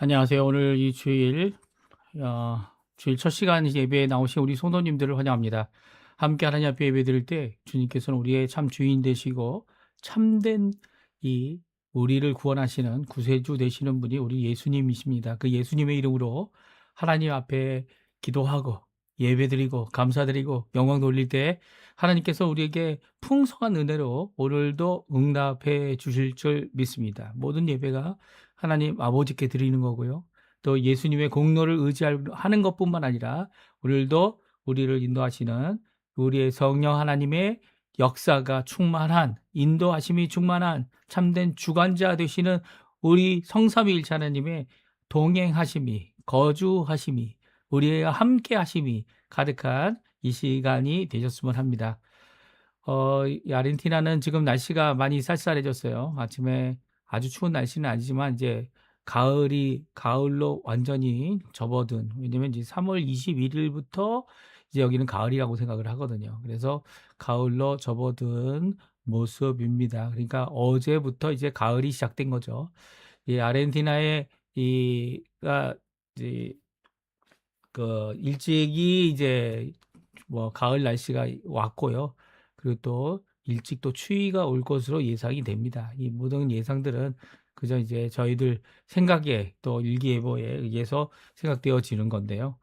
안녕하세요. 오늘 이 어, 주일 첫 시간 예배에 나오신 우리 성도님들을 환영합니다. 함께 하나님 앞에 예배 드릴 때 주님께서는 우리의 참 주인 되시고 참된 이 우리를 구원하시는 구세주 되시는 분이 우리 예수님이십니다. 그 예수님의 이름으로 하나님 앞에 기도하고 예배 드리고 감사드리고 영광 돌릴 때 하나님께서 우리에게 풍성한 은혜로 오늘도 응답해 주실 줄 믿습니다. 모든 예배가 하나님 아버지께 드리는 거고요. 또 예수님의 공로를 의지하는 것뿐만 아니라 오늘도 우리를 인도하시는 우리의 성령 하나님의 역사가 충만한, 인도하심이 충만한 참된 주관자 되시는 우리 성삼위일체 하나님의 동행하심이, 거주하심이, 우리와 함께 하심이 가득한 이 시간이 되셨으면 합니다. 이 아르헨티나는 지금 날씨가 많이 쌀쌀해졌어요. 아침에 아주 추운 날씨는 아니지만 이제 가을로 완전히 접어든, 왜냐면 이제 3월 21일부터 이제 여기는 가을이라고 생각을 하거든요. 그래서 가을로 접어든 모습입니다. 그러니까 어제부터 이제 가을이 시작된 거죠. 이 아르헨티나의 이제 일찍이 이제 뭐 가을 날씨가 왔고요. 그리고 또 일찍 또 추위가 올 것으로 예상이 됩니다. 이 모든 예상들은 그저 이제 저희들 생각에 또 일기예보에 의해서 생각되어지는 건데요.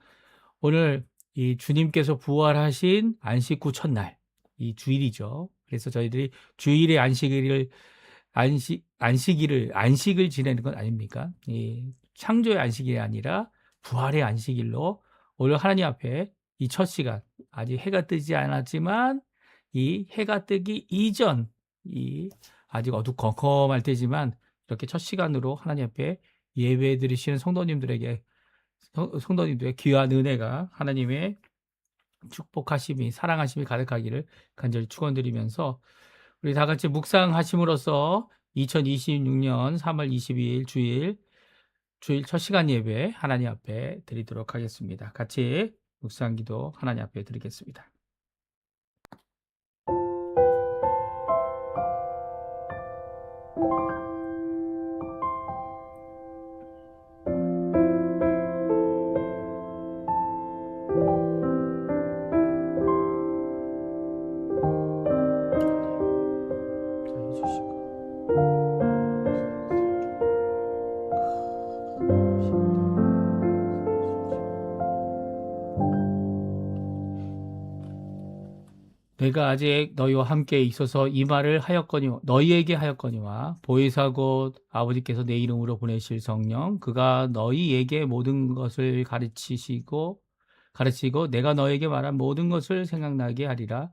오늘 이 주님께서 부활하신 안식 후 첫날, 이 주일이죠. 그래서 저희들이 주일의 안식일을 지내는 건 아닙니까? 이 창조의 안식일이 아니라 부활의 안식일로 오늘 하나님 앞에 이 첫 시간, 아직 해가 뜨지 않았지만 이 해가 뜨기 이전, 이 아직 어두컴컴할 때지만 이렇게 첫 시간으로 하나님 앞에 예배 드리시는 성도님들의 귀한 은혜가 하나님의 축복하심이, 사랑하심이 가득하기를 간절히 축원드리면서 우리 다 같이 묵상하심으로써 2026년 3월 22일 주일 첫 시간 예배 하나님 앞에 드리도록 하겠습니다. 같이 묵상 기도 하나님 앞에 드리겠습니다. 내가 아직 너희와 함께 있어서 이 말을 너희에게 하였거니와 보혜사 곧 아버지께서 내 이름으로 보내실 성령 그가 너희에게 모든 것을 가르치고 내가 너에게 말한 모든 것을 생각나게 하리라.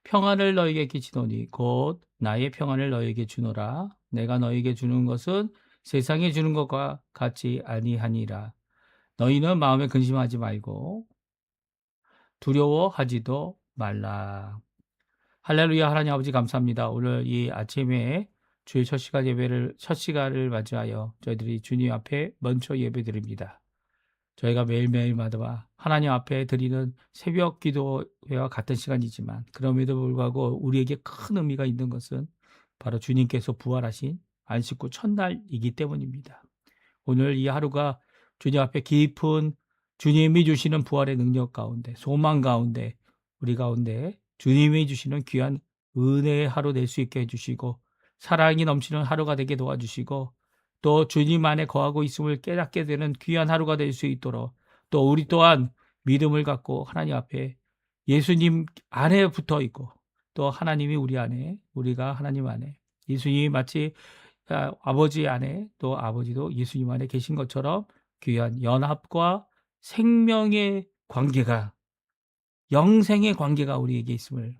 평안을 너에게 끼치노니 곧 나의 평안을 너에게 주노라. 내가 너에게 주는 것은 세상에 주는 것과 같이 아니하니라. 너희는 마음에 근심하지 말고 두려워하지도 말라. 할렐루야. 하나님 아버지 감사합니다. 오늘 이 아침에 주일 첫 시간을 맞이하여 저희들이 주님 앞에 먼저 예배드립니다. 저희가 매일매일마다 하나님 앞에 드리는 새벽 기도회와 같은 시간이지만 그럼에도 불구하고 우리에게 큰 의미가 있는 것은 바로 주님께서 부활하신 안식 후 첫날이기 때문입니다. 오늘 이 하루가 주님 앞에 깊은 주님이 주시는 부활의 능력 가운데, 소망 가운데, 우리 가운데 주님이 주시는 귀한 은혜의 하루 될 수 있게 해주시고 사랑이 넘치는 하루가 되게 도와주시고 또 주님 안에 거하고 있음을 깨닫게 되는 귀한 하루가 될 수 있도록 또 우리 또한 믿음을 갖고 하나님 앞에 예수님 안에 붙어 있고 또 하나님이 우리 안에, 우리가 하나님 안에, 예수님이 마치 아버지 안에 또 아버지도 예수님 안에 계신 것처럼 귀한 연합과 생명의 관계가, 영생의 관계가 우리에게 있음을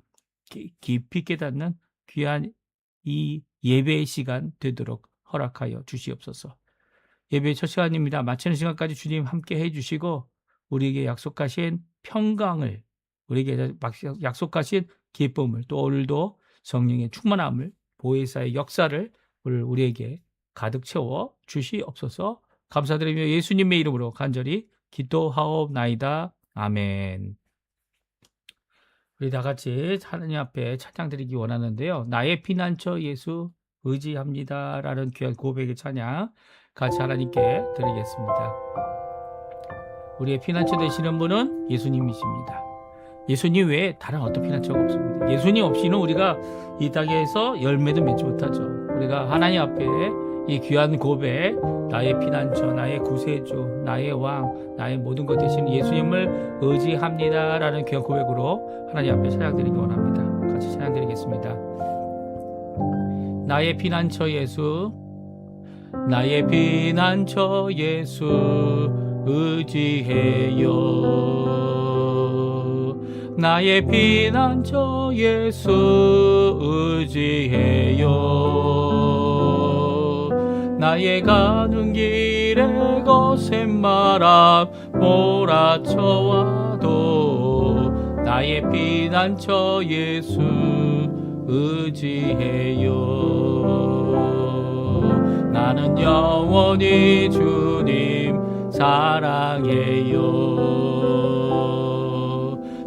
깊이 깨닫는 귀한 이 예배의 시간 되도록 허락하여 주시옵소서. 예배의 첫 시간입니다. 마치는 시간까지 주님 함께 해주시고 우리에게 약속하신 평강을, 우리에게 약속하신 기쁨을, 또 오늘도 성령의 충만함을, 보혜사의 역사를 우리에게 가득 채워 주시옵소서. 감사드리며 예수님의 이름으로 간절히 기도하옵나이다. 아멘. 우리 다 같이 하나님 앞에 찬양 드리기 원하는데요. 나의 피난처 예수 의지합니다라는 귀한 고백의 찬양 같이 하나님께 드리겠습니다. 우리의 피난처 되시는 분은 예수님이십니다. 예수님 외에 다른 어떤 피난처가 없습니다. 예수님 없이는 우리가 이 땅에서 열매도 맺지 못하죠. 우리가 하나님 앞에 이 귀한 고백, 나의 피난처, 나의 구세주, 나의 왕, 나의 모든 것 되시는 예수님을 의지합니다 라는 귀한 고백으로 하나님 앞에 찬양드리기 원합니다. 같이 찬양드리겠습니다. 나의 피난처 예수, 나의 피난처 예수 의지해요. 나의 피난처 예수 의지해요. 나의 가는 길에 거센 바람 몰아쳐와도 나의 피난처 예수 의지해요. 나는 영원히 주님 사랑해요.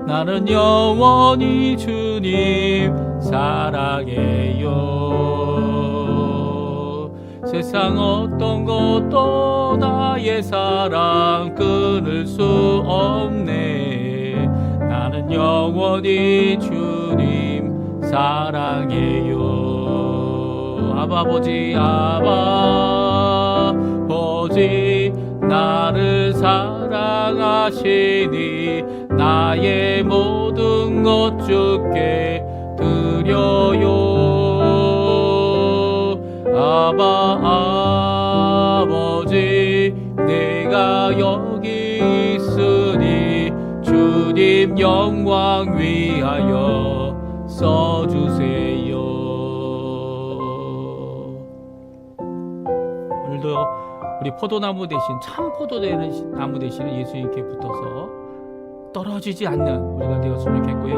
나는 영원히 주님 사랑해요. 세상 어떤 것도 나의 사랑 끊을 수 없네. 나는 영원히 주님 사랑해요. 아버지 아버지 나를 사랑하시니 나의 모든 것 주께 드려요. 아버지 내가 여기 있으니 주님 영광 위하여 써주세요. 오늘도 우리 포도나무 대신 참 포도나무 대신 예수님께 붙어서 떨어지지 않는 우리가 되었으면 좋겠고요.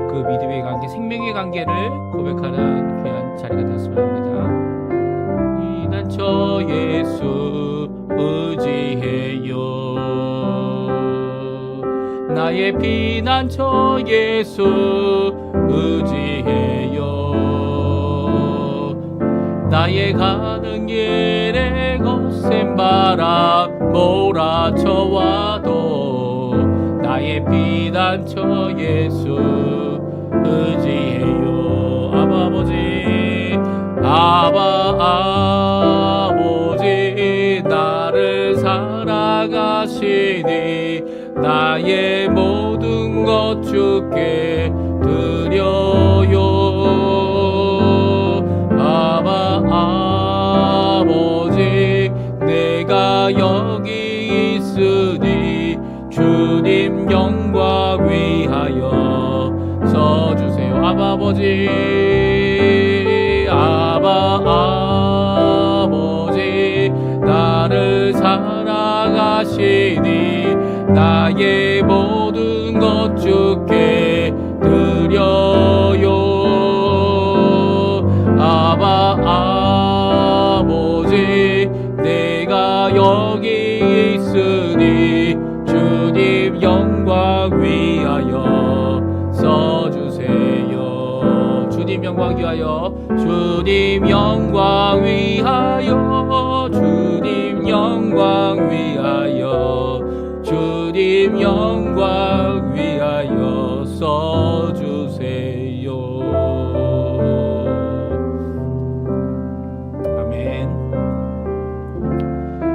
그 믿음의 관계, 생명의 관계를 고백하는 귀한 자리가 되었으면 합니다. 피난처 예수 의지해요. 나의 피난처 예수 의지해요. 나의 가는 길에 거센 바람 몰아쳐와도 나의 피난처 예수 의지해요. 아버지 나를 사랑하시니 나의 모든 것 주께 드려요. 아버지 내가 여기 있으니 주님 영광 위하여 써주세요. 아버지 나를 사랑하시니 나의 모든 것 주께 드려요. 아버지 내가 여기 있으니 주님 영광 위하여 써주세요. 주님 영광 위하여, 주님 영광 위하여, 주님 영광 위하여, 주님 영광 위하여 써주세요. 아멘.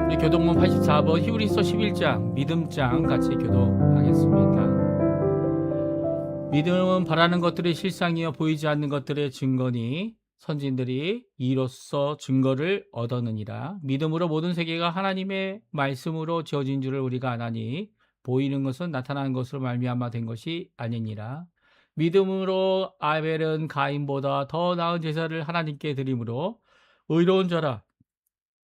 우리 교동문 84번 히브리서 11장 믿음장 같이 교동하겠습니다. 믿음은 바라는 것들의 실상이요 보이지 않는 것들의 증거니 선진들이 이로써 증거를 얻었느니라. 믿음으로 모든 세계가 하나님의 말씀으로 지어진 줄을 우리가 아나니 보이는 것은 나타나는 것으로 말미암아 된 것이 아니니라. 믿음으로 아벨은 가인보다 더 나은 제사를 하나님께 드림으로 의로운 자라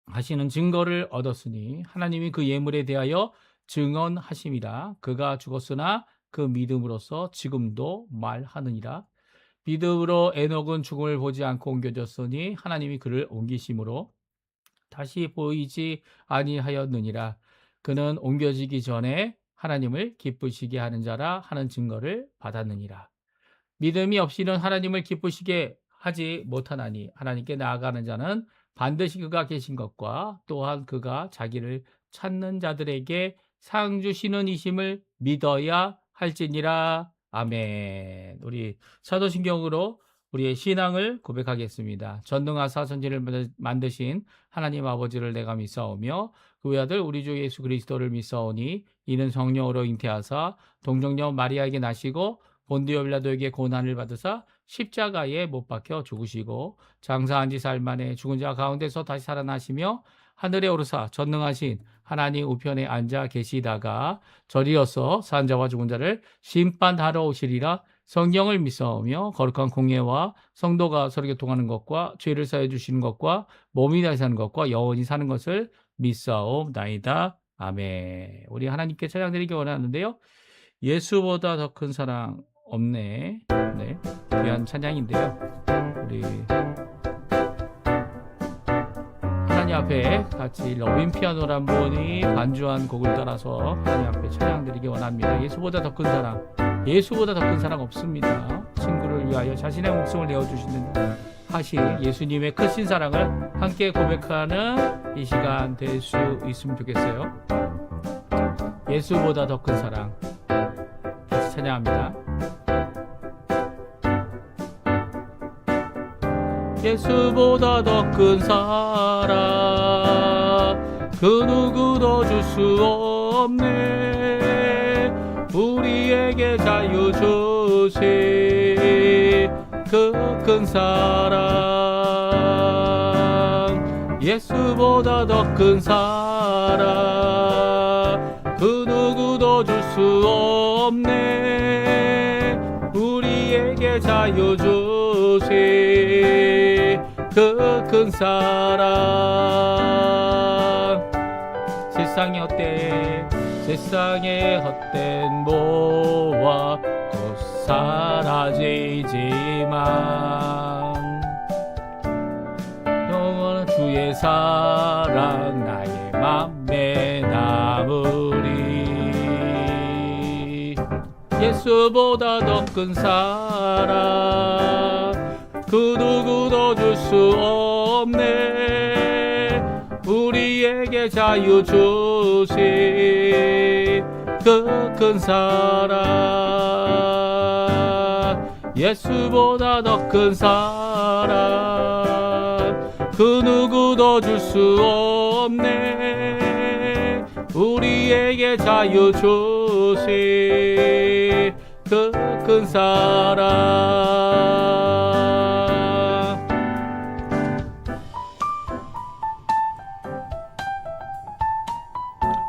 하시는 증거를 얻었으니 하나님이 그 예물에 대하여 증언하심이라. 그가 죽었으나 그 믿음으로써 지금도 말하느니라. 믿음으로 에녹은 죽음을 보지 않고 옮겨졌으니 하나님이 그를 옮기심으로 다시 보이지 아니하였느니라. 그는 옮겨지기 전에 하나님을 기쁘시게 하는 자라 하는 증거를 받았느니라. 믿음이 없이는 하나님을 기쁘시게 하지 못하나니 하나님께 나아가는 자는 반드시 그가 계신 것과 또한 그가 자기를 찾는 자들에게 상 주시는 이심을 믿어야 할지니라. 아멘. 우리 사도신경으로 우리의 신앙을 고백하겠습니다. 전능하사 천지를 만드신 하나님 아버지를 내가 믿사오며 그 외아들 우리 주 예수 그리스도를 믿사오니 이는 성령으로 잉태하사 동정녀 마리아에게 나시고 본디오 빌라도에게 고난을 받으사 십자가에 못 박혀 죽으시고 장사한 지 사흘 만에 죽은 자 가운데서 다시 살아나시며 하늘에 오르사 전능하신 하나님 우편에 앉아 계시다가 저리어서 산 자와 죽은 자를 심판하러 오시리라. 성경을 믿사오며 거룩한 공예와 성도가 서로 교통하는 것과 죄를 사해 주시는 것과 몸이 다시 사는 것과 영원히 사는 것을 믿사옵나이다. 아멘. 우리 하나님께 찬양드리기 원하는데요. 예수보다 더 큰 사랑 없네. 네, 귀한 찬양인데요. 우리 하나님 앞에 같이 러빙 피아노란 분이 반주한 곡을 따라서 하나님 앞에 찬양드리기 원합니다. 예수보다 더 큰 사랑, 예수보다 더 큰 사랑 없습니다. 친구를 위하여 자신의 목숨을 내어주시는 하신 예수님의 크신 사랑을 함께 고백하는 이 시간 될 수 있으면 좋겠어요. 예수보다 더 큰 사랑 같이 찬양합니다. 예수보다 더 큰 사랑 그 누구도 줄 수 없네. 우리에게 자유 주신 그 큰 사랑 예수보다 더 큰 사랑 그 누구도 줄 수 없네. 우리에게 자유 주신 그 큰 사랑 세상의 헛된 모와 곧 사라지지만 영원한 주의 사랑 나의 맘에 남으리. 예수보다 더 큰 사랑 그 누구도 줄 수 없네. 우리에게 자유 주신 그 큰 사랑 예수보다 더 큰 사랑 그 누구도 줄 수 없네. 우리에게 자유 주신 그 큰 사랑.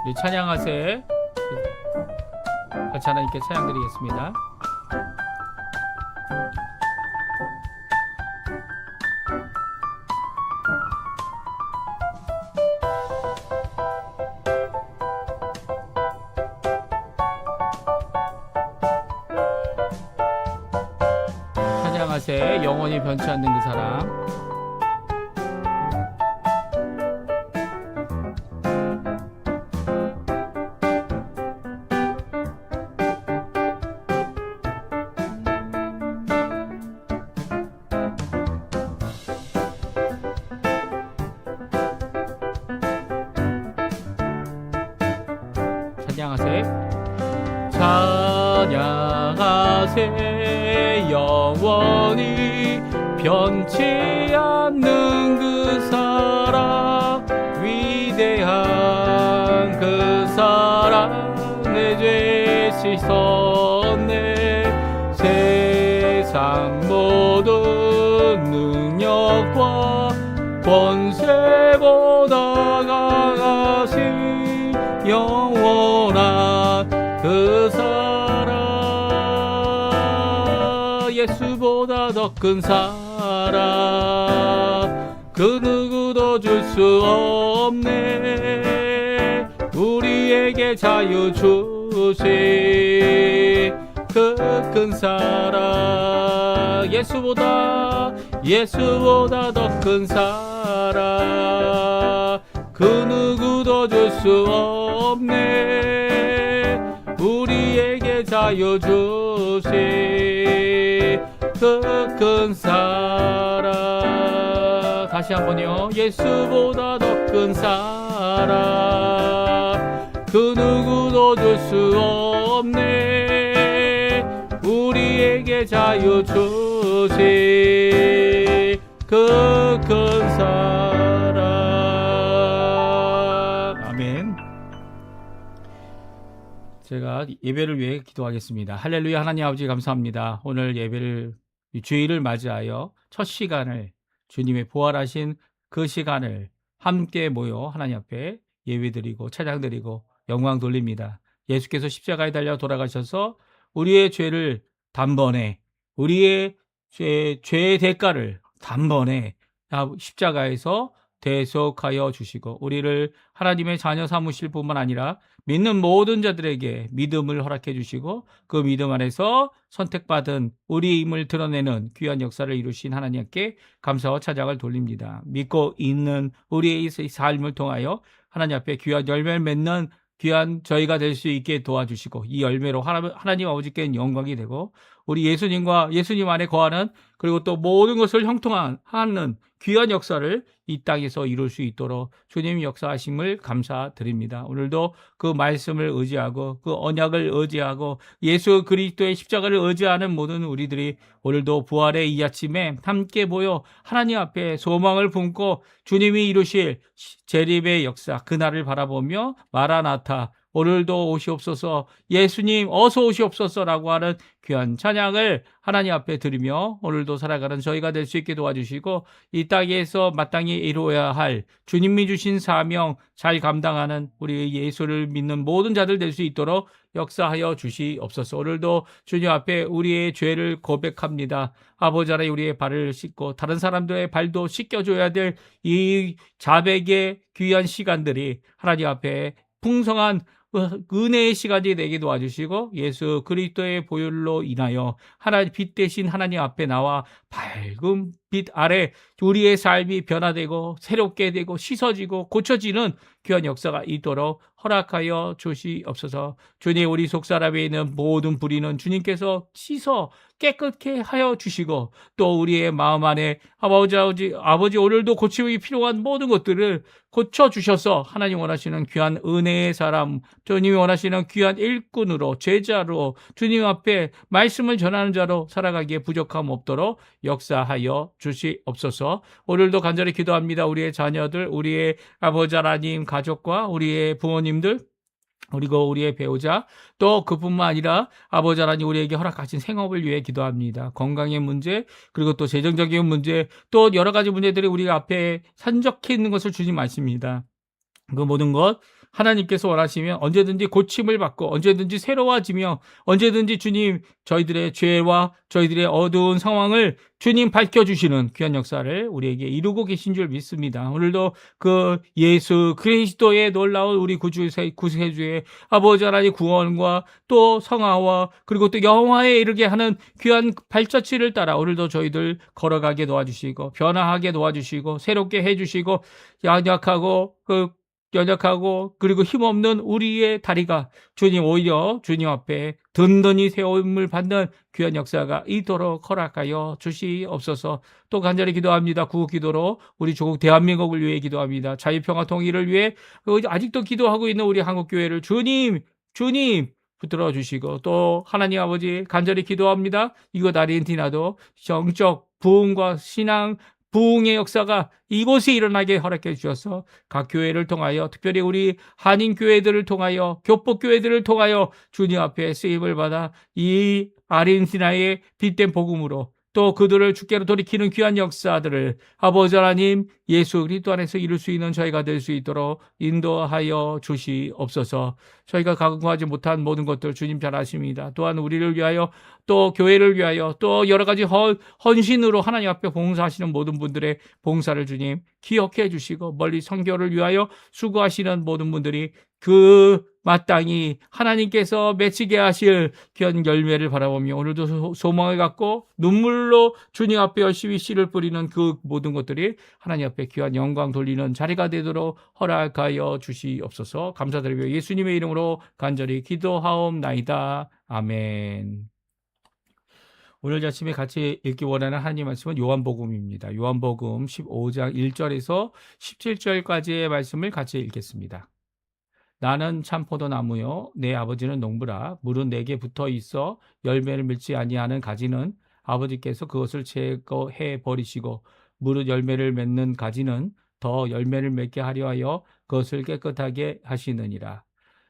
우리 찬양하세 같이 하나님께 찬양드리겠습니다. 찬양하세 영원히 변치 않는 그 사랑. 찬양하세 찬양하세 영원히 변치 않는 그 사랑 위대한 그 사랑 내 죄 씻었네. 세상 모든 능력과 권세보다 강하신 영원한 그 사랑 예수보다 더 큰 사랑 그 누구도 줄 수 없네. 우리에게 자유 주신 그 큰 사랑 예수보다 더 큰 사랑 그 누구도 줄 수 없네. 우리에게 자유 주신 그 큰 사랑. 다시 다시 한번요. 예수보다 더 큰 사랑 그 누구도 줄 수 없네. 우리에게 자유 주신 그 큰 사랑. 아멘. 제가 예배를 위해 기도하겠습니다. 할렐루야. 하나님 아버지 감사합니다. 오늘 예배를 주일을 맞이하여 첫 시간을 주님의 부활하신 그 시간을 함께 모여 하나님 앞에 예배드리고 찬양드리고 영광 돌립니다. 예수께서 십자가에 달려 돌아가셔서 우리의 죄를 단번에 우리의 죄의 대가를 단번에 십자가에서 대속하여 주시고 우리를 하나님의 자녀 삼으실 뿐만 아니라 믿는 모든 자들에게 믿음을 허락해 주시고 그 믿음 안에서 선택받은 우리의 힘을 드러내는 귀한 역사를 이루신 하나님께 감사와 찬양을 돌립니다. 믿고 있는 우리의 삶을 통하여 하나님 앞에 귀한 열매를 맺는 귀한 저희가 될 수 있게 도와주시고 이 열매로 하나님 아버지께 영광이 되고 우리 예수님과 예수님 안에 거하는 그리고 또 모든 것을 형통하는 귀한 역사를 이 땅에서 이룰 수 있도록 주님 역사하심을 감사드립니다. 오늘도 그 말씀을 의지하고 그 언약을 의지하고 예수 그리스도의 십자가를 의지하는 모든 우리들이 오늘도 부활의 이 아침에 함께 모여 하나님 앞에 소망을 품고 주님이 이루실 재림의 역사 그날을 바라보며 마라나타 오늘도 오시옵소서 예수님 어서 오시옵소서라고 하는 귀한 찬양을 하나님 앞에 드리며 오늘도 살아가는 저희가 될 수 있게 도와주시고 이 땅에서 마땅히 이루어야 할 주님이 주신 사명 잘 감당하는 우리 예수를 믿는 모든 자들 될 수 있도록 역사하여 주시옵소서. 오늘도 주님 앞에 우리의 죄를 고백합니다. 아버지 하나님 우리의 발을 씻고 다른 사람들의 발도 씻겨줘야 될 이 자백의 귀한 시간들이 하나님 앞에 풍성한 은혜의 시간이 되게 도와주시고 예수 그리스도의 보혈로 인하여 하나님 빛 대신 하나님 앞에 나와 밝은 빛 아래 우리의 삶이 변화되고 새롭게 되고 씻어지고 고쳐지는 귀한 역사가 있도록 허락하여 주시옵소서. 주님 우리 속사람에 있는 모든 불의는 주님께서 씻어 깨끗게 하여 주시고 또 우리의 마음 안에 아버지 오늘도 고침이 필요한 모든 것들을 고쳐주셔서 하나님 원하시는 귀한 은혜의 사람 주님이 원하시는 귀한 일꾼으로 제자로 주님 앞에 말씀을 전하는 자로 살아가기에 부족함 없도록 역사하여 주시옵소서. 오늘도 간절히 기도합니다. 우리의 자녀들 우리의 아버지 하나님 가족과 우리의 부모님들 그리고 우리의 배우자 또 그뿐만 아니라 아버지 하나님 우리에게 허락하신 생업을 위해 기도합니다. 건강의 문제 그리고 또 재정적인 문제 또 여러 가지 문제들이 우리 앞에 산적해 있는 것을 주님 아십니다. 그 모든 것 하나님께서 원하시면 언제든지 고침을 받고 언제든지 새로워지며 언제든지 주님 저희들의 죄와 저희들의 어두운 상황을 주님 밝혀주시는 귀한 역사를 우리에게 이루고 계신 줄 믿습니다. 오늘도 그 예수 그리스도의 놀라운 우리 구세주의 아버지 하나님 구원과 또 성화와 그리고 또 영화에 이르게 하는 귀한 발자취를 따라 오늘도 저희들 걸어가게 도와주시고 변화하게 도와주시고 새롭게 해주시고 연약하고 그리고 힘없는 우리의 다리가 주님 오히려 주님 앞에 든든히 세움을 받는 귀한 역사가 있도록 허락하여 주시옵소서. 또 간절히 기도합니다. 구국기도로 우리 조국 대한민국을 위해 기도합니다. 자유평화 통일을 위해 아직도 기도하고 있는 우리 한국교회를 주님 붙들어 주시고 또 하나님 아버지 간절히 기도합니다. 이곳 아르헨티나도 정적 부흥과 신앙 부흥의 역사가 이곳에 일어나게 허락해 주셔서 각 교회를 통하여 특별히 우리 한인교회들을 통하여 교포교회들을 통하여 주님 앞에 쓰임을 받아 이 아르헨티나의 빛된 복음으로 또 그들을 주께로 돌이키는 귀한 역사들을 아버지 하나님 예수 그리스도 안에서 이룰 수 있는 저희가 될 수 있도록 인도하여 주시옵소서. 저희가 각오하지 못한 모든 것들 주님 잘 아십니다. 또한 우리를 위하여 또 교회를 위하여 또 여러 가지 헌신으로 하나님 앞에 봉사하시는 모든 분들의 봉사를 주님 기억해 주시고 멀리 선교를 위하여 수고하시는 모든 분들이 그 마땅히 하나님께서 맺히게 하실 귀한 열매를 바라보며 오늘도 소망을 갖고 눈물로 주님 앞에 열심히 씨를 뿌리는 그 모든 것들이 하나님 앞에 귀한 영광 돌리는 자리가 되도록 허락하여 주시옵소서. 감사드리며 예수님의 이름으로 간절히 기도하옵나이다. 아멘. 오늘 아침에 같이 읽기 원하는 하나님 말씀은 요한복음입니다. 요한복음 15장 1절에서 17절까지의 말씀을 같이 읽겠습니다. 나는 참 포도나무요 내 아버지는 농부라. 물은 내게 붙어 있어 열매를 맺지 아니하는 가지는 아버지께서 그것을 제거해 버리시고, 무릇 열매를 맺는 가지는 더 열매를 맺게 하려 하여 그것을 깨끗하게 하시느니라.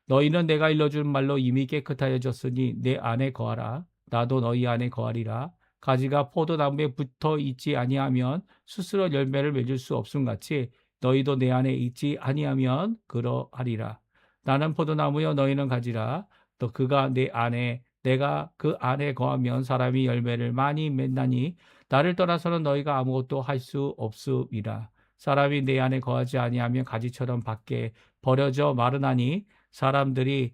너희는 내가 일러준 말로 이미 깨끗하여졌으니 내 안에 거하라. 나도 너희 안에 거하리라. 가지가 포도나무에 붙어 있지 아니하면 스스로 열매를 맺을 수 없음같이 너희도 내 안에 있지 아니하면 그러하리라. 나는 포도나무여 너희는 가지라. 또 그가 내 안에 내가 그 안에 거하면 사람이 열매를 많이 맺나니 나를 떠나서는 너희가 아무것도 할 수 없음이라. 사람이 내 안에 거하지 아니하면 가지처럼 밖에 버려져 마르나니 사람들이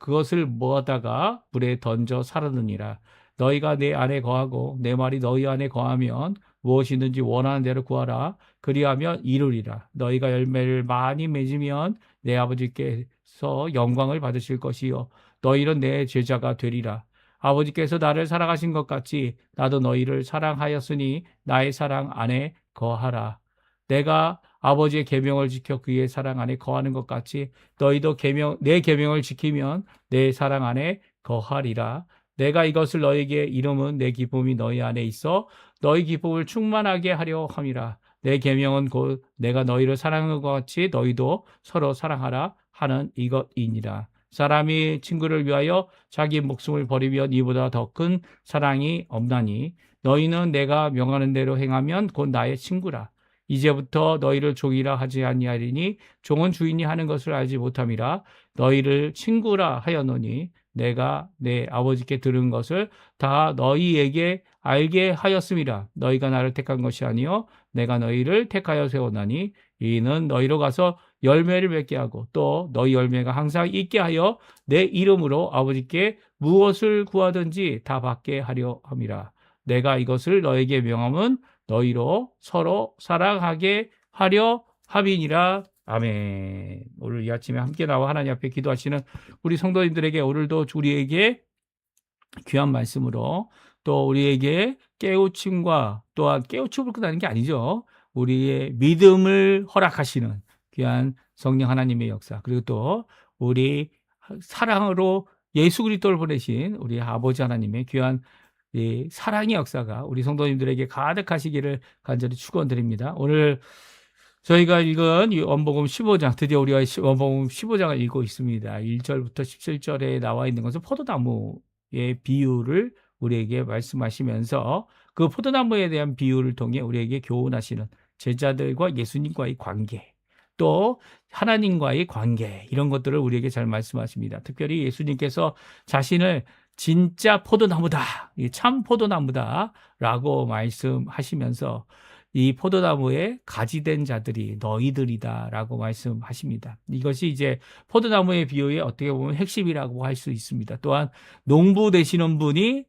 그것을 모아다가 물에 던져 사르느니라. 너희가 내 안에 거하고 내 말이 너희 안에 거하면 무엇이든지 원하는 대로 구하라. 그리하면 이루리라. 너희가 열매를 많이 맺으면 내 아버지께서 영광을 받으실 것이요 너희는 내 제자가 되리라. 아버지께서 나를 사랑하신 것 같이 나도 너희를 사랑하였으니 나의 사랑 안에 거하라. 내가 아버지의 계명을 지켜 그의 사랑 안에 거하는 것 같이 너희도 내 계명을 지키면 내 사랑 안에 거하리라. 내가 이것을 너희에게 이름은 내 기쁨이 너희 안에 있어 너희 기쁨을 충만하게 하려 함이라. 내 계명은 곧 내가 너희를 사랑한 것 같이 너희도 서로 사랑하라 하는 이것이니라. 사람이 친구를 위하여 자기 목숨을 버리면 이보다 더 큰 사랑이 없나니 너희는 내가 명하는 대로 행하면 곧 나의 친구라. 이제부터 너희를 종이라 하지 아니하리니 종은 주인이 하는 것을 알지 못함이라. 너희를 친구라 하였노니 내가 내 아버지께 들은 것을 다 너희에게 알게 하였음이라. 너희가 나를 택한 것이 아니요 내가 너희를 택하여 세웠나니 이는 너희로 가서 열매를 맺게 하고 또 너희 열매가 항상 있게 하여 내 이름으로 아버지께 무엇을 구하든지 다 받게 하려 함이라. 내가 이것을 너에게 명함은 너희로 서로 사랑하게 하려 함이니라. 아멘. 오늘 이 아침에 함께 나와 하나님 앞에 기도하시는 우리 성도님들에게 오늘도 우리에게 귀한 말씀으로 또 우리에게 깨우침과 또한 깨우침을 끝나는 게 아니죠. 우리의 믿음을 허락하시는 귀한 성령 하나님의 역사, 그리고 또 우리 사랑으로 예수 그리스도를 보내신 우리 아버지 하나님의 귀한 이 사랑의 역사가 우리 성도님들에게 가득하시기를 간절히 축원드립니다. 오늘 저희가 읽은 이 원복음 15장, 드디어 우리가 원복음 15장을 읽고 있습니다. 1절부터 17절에 나와 있는 것은 포도나무의 비유를 우리에게 말씀하시면서 그 포도나무에 대한 비유를 통해 우리에게 교훈하시는 제자들과 예수님과의 관계, 또 하나님과의 관계, 이런 것들을 우리에게 잘 말씀하십니다. 특별히 예수님께서 자신을 진짜 포도나무다, 참 포도나무다 라고 말씀하시면서 이 포도나무에 가지된 자들이 너희들이다 라고 말씀하십니다. 이것이 이제 포도나무의 비유의 어떻게 보면 핵심이라고 할 수 있습니다. 또한 농부 되시는 분이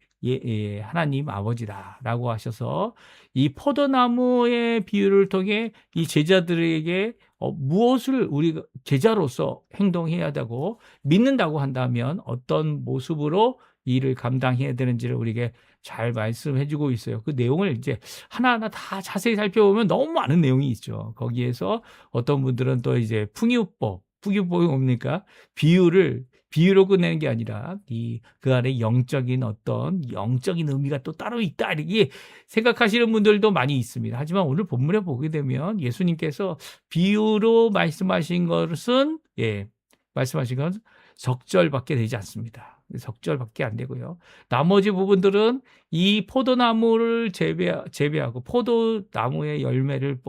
하나님 아버지다 라고 하셔서 이 포도나무의 비유를 통해 이 제자들에게 무엇을 우리 제자로서 행동해야 되고 믿는다고 한다면 어떤 모습으로 일을 감당해야 되는지를 우리에게 잘 말씀해 주고 있어요. 그 내용을 이제 하나하나 다 자세히 살펴보면 너무 많은 내용이 있죠. 거기에서 어떤 분들은 또 이제 풍유법이 뭡니까? 비유로 끝내는 게 아니라 그 안에 영적인 의미가 또 따로 있다, 이렇게 생각하시는 분들도 많이 있습니다. 하지만 오늘 본문에 보게 되면 예수님께서 비유로 말씀하신 것은 적절밖에 되지 않습니다. 적절밖에 안 되고요. 나머지 부분들은 이 포도나무를 재배하고 포도나무의 열매를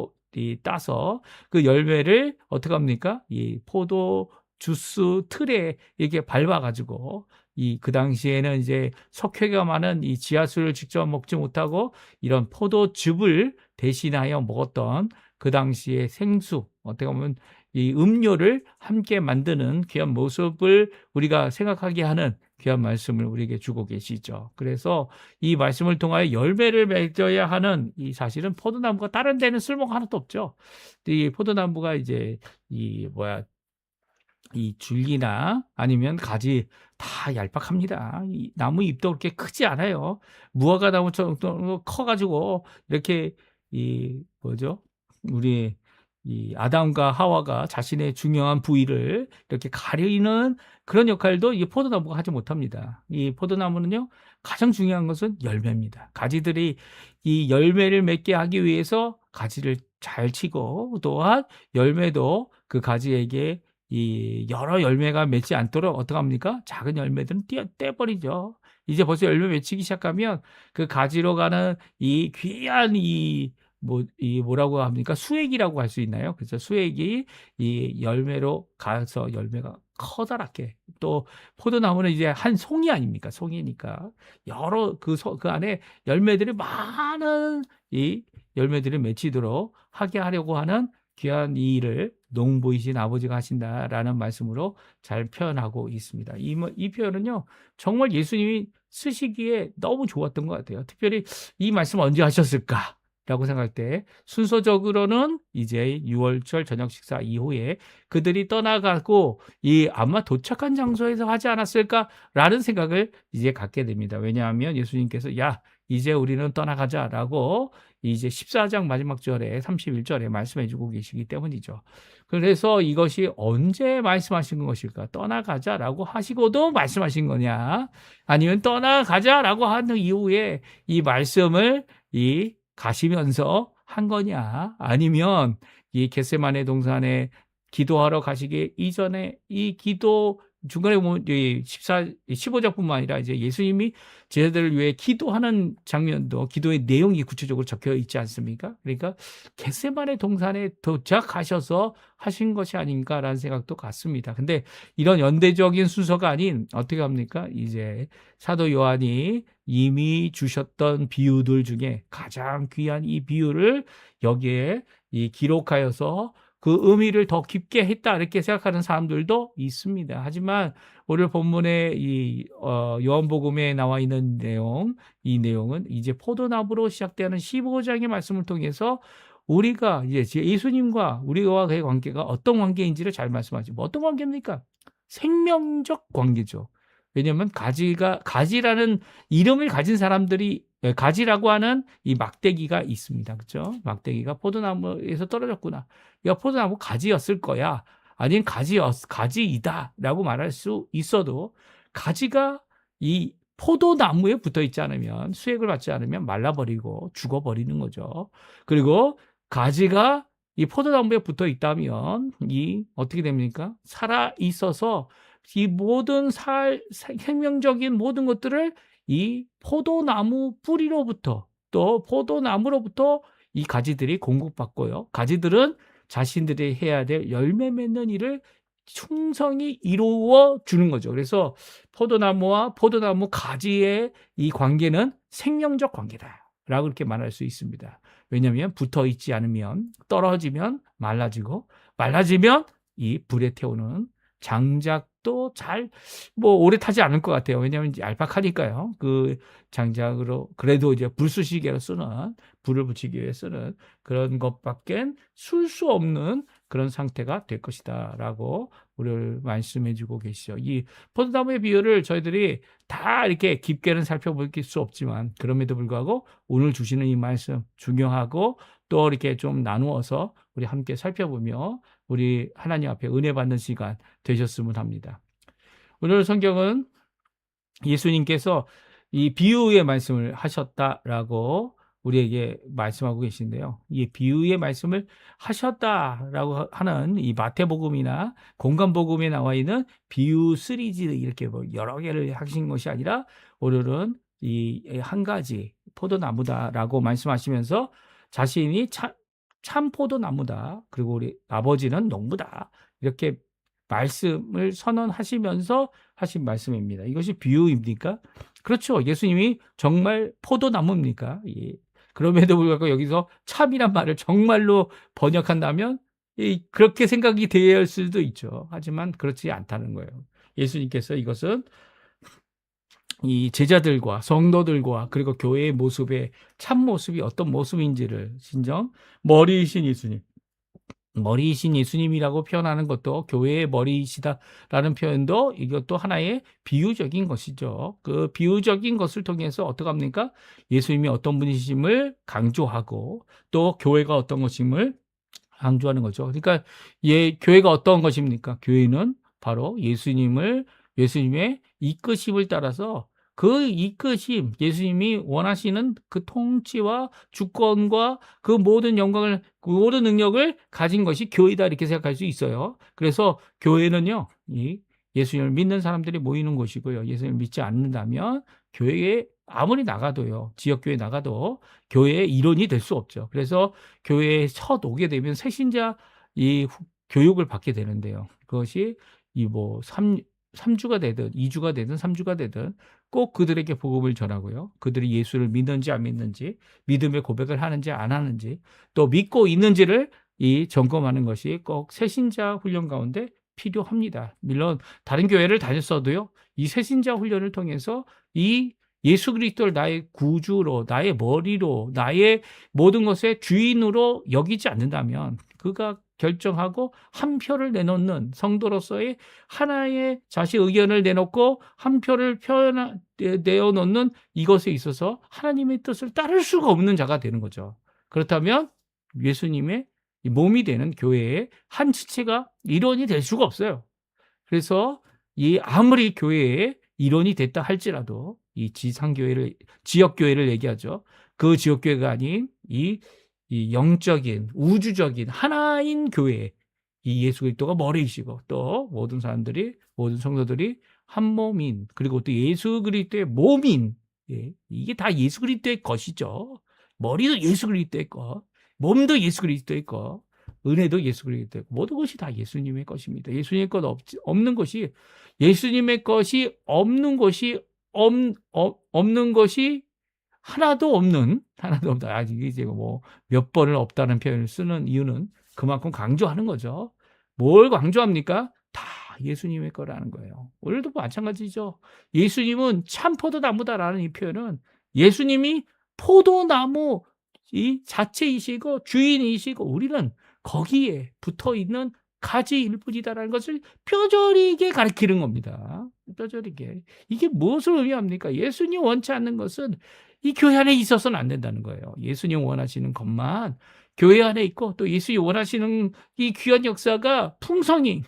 따서 그 열매를 어떻게 합니까? 이 포도 주스 틀에 이렇게 밟아가지고 그 당시에는 이제 석회가 많은 이 지하수를 직접 먹지 못하고 이런 포도즙을 대신하여 먹었던 그 당시의 생수, 어떻게 보면 이 음료를 함께 만드는 귀한 모습을 우리가 생각하게 하는 귀한 말씀을 우리에게 주고 계시죠. 그래서 이 말씀을 통하여 열매를 맺어야 하는 이 사실은 포도나무가 다른 데는 쓸모가 하나도 없죠. 이 포도나무가 이제 이 줄기나 아니면 가지 다 얄팍합니다. 이 나무 잎도 그렇게 크지 않아요. 무화과 나무처럼 커가지고 이렇게 이 뭐죠? 우리 이 아담과 하와가 자신의 중요한 부위를 이렇게 가리는 그런 역할도 이 포도나무가 하지 못합니다. 이 포도나무는요, 가장 중요한 것은 열매입니다. 가지들이 이 열매를 맺게 하기 위해서 가지를 잘 치고, 또한 열매도 그 가지에게 이 여러 열매가 맺지 않도록 어떡합니까? 작은 열매들은 떼버리죠. 이제 벌써 열매 맺히기 시작하면 그 가지로 가는 이 귀한 이 뭐라고 합니까? 수액이라고 할 수 있나요? 그래서 수액이 이 열매로 가서 열매가 커다랗게, 또 포도나무는 이제 한 송이 아닙니까? 송이니까 여러 그 안에 열매들이 많은 이 열매들이 맺히도록 하게 하려고 하는 귀한 이 일을 농부이신 아버지가 하신다라는 말씀으로 잘 표현하고 있습니다. 이 표현은요, 정말 예수님이 쓰시기에 너무 좋았던 것 같아요. 특별히 이 말씀 언제 하셨을까? 라고 생각할 때 순서적으로는 이제 6월절 저녁 식사 이후에 그들이 떠나가고 이 아마 도착한 장소에서 하지 않았을까라는 생각을 이제 갖게 됩니다. 왜냐하면 예수님께서 야, 이제 우리는 떠나가자라고 이제 14장 마지막 절에 31절에 말씀해 주고 계시기 때문이죠. 그래서 이것이 언제 말씀하신 것일까? 떠나가자라고 하시고도 말씀하신 거냐? 아니면 떠나가자라고 하는 이후에 이 말씀을 가시면서 한 거냐? 아니면 이 겟세마네 동산에 기도하러 가시기 이전에 이 기도 중간에 보면 15장뿐만 아니라 이제 예수님이 제자들을 위해 기도하는 장면도 기도의 내용이 구체적으로 적혀 있지 않습니까? 그러니까 겟세마네 동산에 도착하셔서 하신 것이 아닌가라는 생각도 같습니다. 근데 이런 연대적인 순서가 아닌 어떻게 합니까? 이제 사도 요한이 이미 주셨던 비유들 중에 가장 귀한 이 비유를 여기에 기록하여서 그 의미를 더 깊게 했다 이렇게 생각하는 사람들도 있습니다. 하지만 오늘 본문에 요한복음에 나와 있는 이 내용은 이제 포도나무로 시작되는 15장의 말씀을 통해서 우리가 이제 예수님과 우리와의 관계가 어떤 관계인지를 잘 말씀하죠. 뭐 어떤 관계입니까? 생명적 관계죠. 왜냐하면 가지라는 이름을 가진 사람들이 가지라고 하는 이 막대기가 있습니다. 그렇죠? 막대기가 포도나무에서 떨어졌구나. 이거 포도나무 가지였을 거야. 아니면 가지이다라고 말할 수 있어도 가지가 이 포도나무에 붙어 있지 않으면 수액을 받지 않으면 말라버리고 죽어버리는 거죠. 그리고 가지가 이 포도나무에 붙어 있다면 어떻게 됩니까? 살아 있어서 이 모든 생명적인 모든 것들을 이 포도나무 뿌리로부터 또 포도나무로부터 이 가지들이 공급받고요. 가지들은 자신들이 해야 될 열매 맺는 일을 충성히 이루어 주는 거죠. 그래서 포도나무와 포도나무 가지의 이 관계는 생명적 관계다라고 그렇게 말할 수 있습니다. 왜냐하면 붙어 있지 않으면 떨어지면 말라지면 이 불에 태우는 장작도 오래 타지 않을 것 같아요. 왜냐하면 얄팍하니까요. 그 장작으로 그래도 이제 불쑤시개로 불을 붙이기 위해 쓰는 그런 것밖엔 쓸 수 없는 그런 상태가 될 것이다라고 우리를 말씀해 주고 계시죠. 이 포도나무의 비유를 저희들이 다 이렇게 깊게는 살펴볼 수 없지만 그럼에도 불구하고 오늘 주시는 이 말씀 중요하고 또 이렇게 좀 나누어서 우리 함께 살펴보며 우리 하나님 앞에 은혜 받는 시간 되셨으면 합니다. 오늘 성경은 예수님께서 이 비유의 말씀을 하셨다라고 우리에게 말씀하고 계신데요. 이 비유의 말씀을 하셨다라고 하는 이 마태복음이나 공간복음에 나와 있는 비유 시리즈 이렇게 여러 개를 하신 것이 아니라 오늘은 이 한 가지 포도나무다라고 말씀하시면서 자신이 참 포도나무다. 그리고 우리 아버지는 농부다. 이렇게 말씀을 선언하시면서 하신 말씀입니다. 이것이 비유입니까? 그렇죠. 예수님이 정말 포도나무입니까? 예. 그럼에도 불구하고 여기서 참이란 말을 정말로 번역한다면 그렇게 생각이 될 수도 있죠. 하지만 그렇지 않다는 거예요. 예수님께서 이것은 이 제자들과 성도들과 그리고 교회의 모습의 참 모습이 어떤 모습인지를 진정 머리이신 예수님, 머리이신 예수님이라고 표현하는 것도 교회의 머리이시다라는 표현도 이것도 하나의 비유적인 것이죠. 그 비유적인 것을 통해서 어떻게 합니까? 예수님이 어떤 분이심을 강조하고 또 교회가 어떤 것임을 강조하는 거죠. 그러니까 교회가 어떤 것입니까? 교회는 바로 예수님의 이끄심을 따라서 그 이끄심, 예수님이 원하시는 그 통치와 주권과 그 모든 영광을, 그 모든 능력을 가진 것이 교회다 이렇게 생각할 수 있어요. 그래서 교회는요, 이 예수님을 믿는 사람들이 모이는 곳이고요. 예수님을 믿지 않는다면 교회에 아무리 나가도요, 지역교회 나가도 교회의 일원이 될 수 없죠. 그래서 교회에 첫 오게 되면 새신자 교육을 받게 되는데요. 그것이 뭐 3주가 되든 2주가 되든 3주가 되든 꼭 그들에게 복음을 전하고요. 그들이 예수를 믿는지 안 믿는지, 믿음의 고백을 하는지 안 하는지, 또 믿고 있는지를 점검하는 것이 꼭 새신자 훈련 가운데 필요합니다. 물론 다른 교회를 다녔어도요. 이 새신자 훈련을 통해서 이 예수 그리스도를 나의 구주로, 나의 머리로, 나의 모든 것의 주인으로 여기지 않는다면 그가 결정하고 한 표를 내놓는 성도로서의 하나의 자신 의견을 내놓고 한 표를 내어놓는 이것에 있어서 하나님의 뜻을 따를 수가 없는 자가 되는 거죠. 그렇다면 예수님의 몸이 되는 교회의 한 지체가 일원이 될 수가 없어요. 그래서 아무리 교회의 일원이 됐다 할지라도 이 지역교회를 얘기하죠. 그 지역교회가 아닌 이 영적인, 우주적인 하나인 교회, 이 예수 그리스도가 머리이시고 또 모든 성도들이 한 몸인, 그리고 또 예수 그리스도의 몸인, 이게 다 예수 그리스도의 것이죠. 머리도 예수 그리스도의 것, 몸도 예수 그리스도의 것, 은혜도 예수 그리스도의 것, 모든 것이 다 예수님의 것입니다. 예수님의 것 없는 것이, 예수님의 것이 없는 것이 없는 것이 하나도 없다. 이게 이제 뭐 몇 번을 없다는 표현을 쓰는 이유는 그만큼 강조하는 거죠. 뭘 강조합니까? 다 예수님의 거라는 거예요. 오늘도 마찬가지죠. 예수님은 참 포도나무다라는 이 표현은 예수님이 포도나무 이 자체이시고 주인이시고 우리는 거기에 붙어 있는 가지일 뿐이다라는 것을 뼈저리게 가리키는 겁니다. 뼈저리게. 이게 무엇을 의미합니까? 예수님 원치 않는 것은 이 교회 안에 있어서는 안 된다는 거예요. 예수님 원하시는 것만 교회 안에 있고 또 예수님 원하시는 이 귀한 역사가 풍성히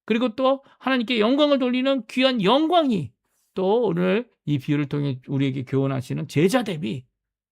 그리고 또 하나님께 영광을 돌리는 귀한 영광이 또 오늘 이 비유를 통해 우리에게 교훈하시는 제자 대비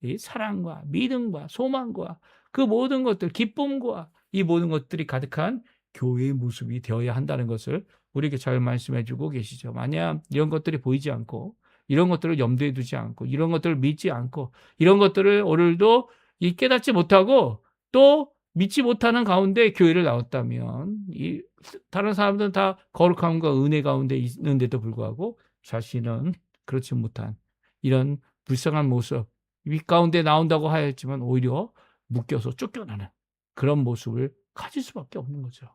이 사랑과 믿음과 소망과 그 모든 것들 기쁨과 이 모든 것들이 가득한 교회의 모습이 되어야 한다는 것을 우리에게 잘 말씀해 주고 계시죠. 만약 이런 것들이 보이지 않고 이런 것들을 염두에 두지 않고 이런 것들을 믿지 않고 이런 것들을 오늘도 깨닫지 못하고 또 믿지 못하는 가운데 교회를 나왔다면 이 다른 사람들은 다 거룩함과 은혜 가운데 있는데도 불구하고 자신은 그렇지 못한 이런 불쌍한 모습 윗 가운데 나온다고 하였지만 오히려 묶여서 쫓겨나는 그런 모습을 가질 수밖에 없는 거죠.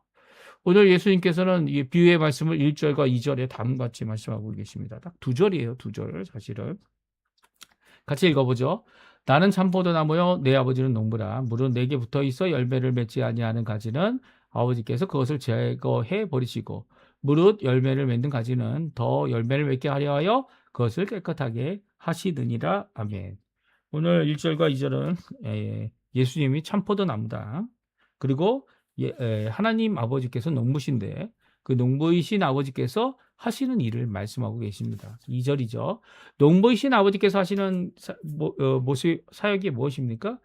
오늘 예수님께서는 이 비유의 말씀을 1절과 2절에 다음과 같이 말씀하고 계십니다. 딱 2절이에요. 2절 사실은. 같이 읽어보죠. 나는 참포도나무요 내 아버지는 농부라. 물은 내게 붙어있어 열매를 맺지 아니하는 가지는 아버지께서 그것을 제거해 버리시고 무릇 열매를 맺는 가지는 더 열매를 맺게 하려 하여 그것을 깨끗하게 하시느니라. 아멘. 오늘 1절과 2절은 예수님이 참포도나무다. 그리고 하나님 아버지께서 농부신데 그 농부이신 아버지께서 하시는 일을 말씀하고 계십니다. 2절이죠. 농부이신 아버지께서 하시는 사역이 무엇입니까?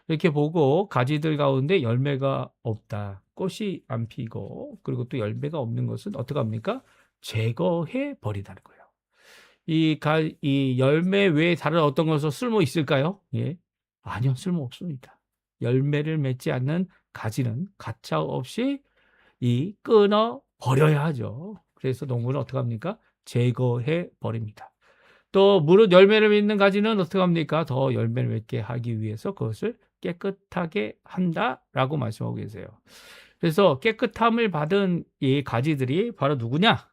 이렇게 보고 가지들 가운데 열매가 없다. 꽃이 안 피고 그리고 또 열매가 없는 것은 어떻게 합니까? 제거해 버리다는 거예요. 이 열매 외에 다른 어떤 것으로 쓸모 있을까요? 예. 아니요, 쓸모 없습니다. 열매를 맺지 않는 가지는 가차 없이 끊어 버려야 하죠. 그래서 농부는 어떻게 합니까? 제거해 버립니다. 또 무릇 열매를 맺는 가지는 어떻게 합니까? 더 열매를 맺게 하기 위해서 그것을 깨끗하게 한다라고 말씀하고 계세요. 그래서 깨끗함을 받은 이 가지들이 바로 누구냐?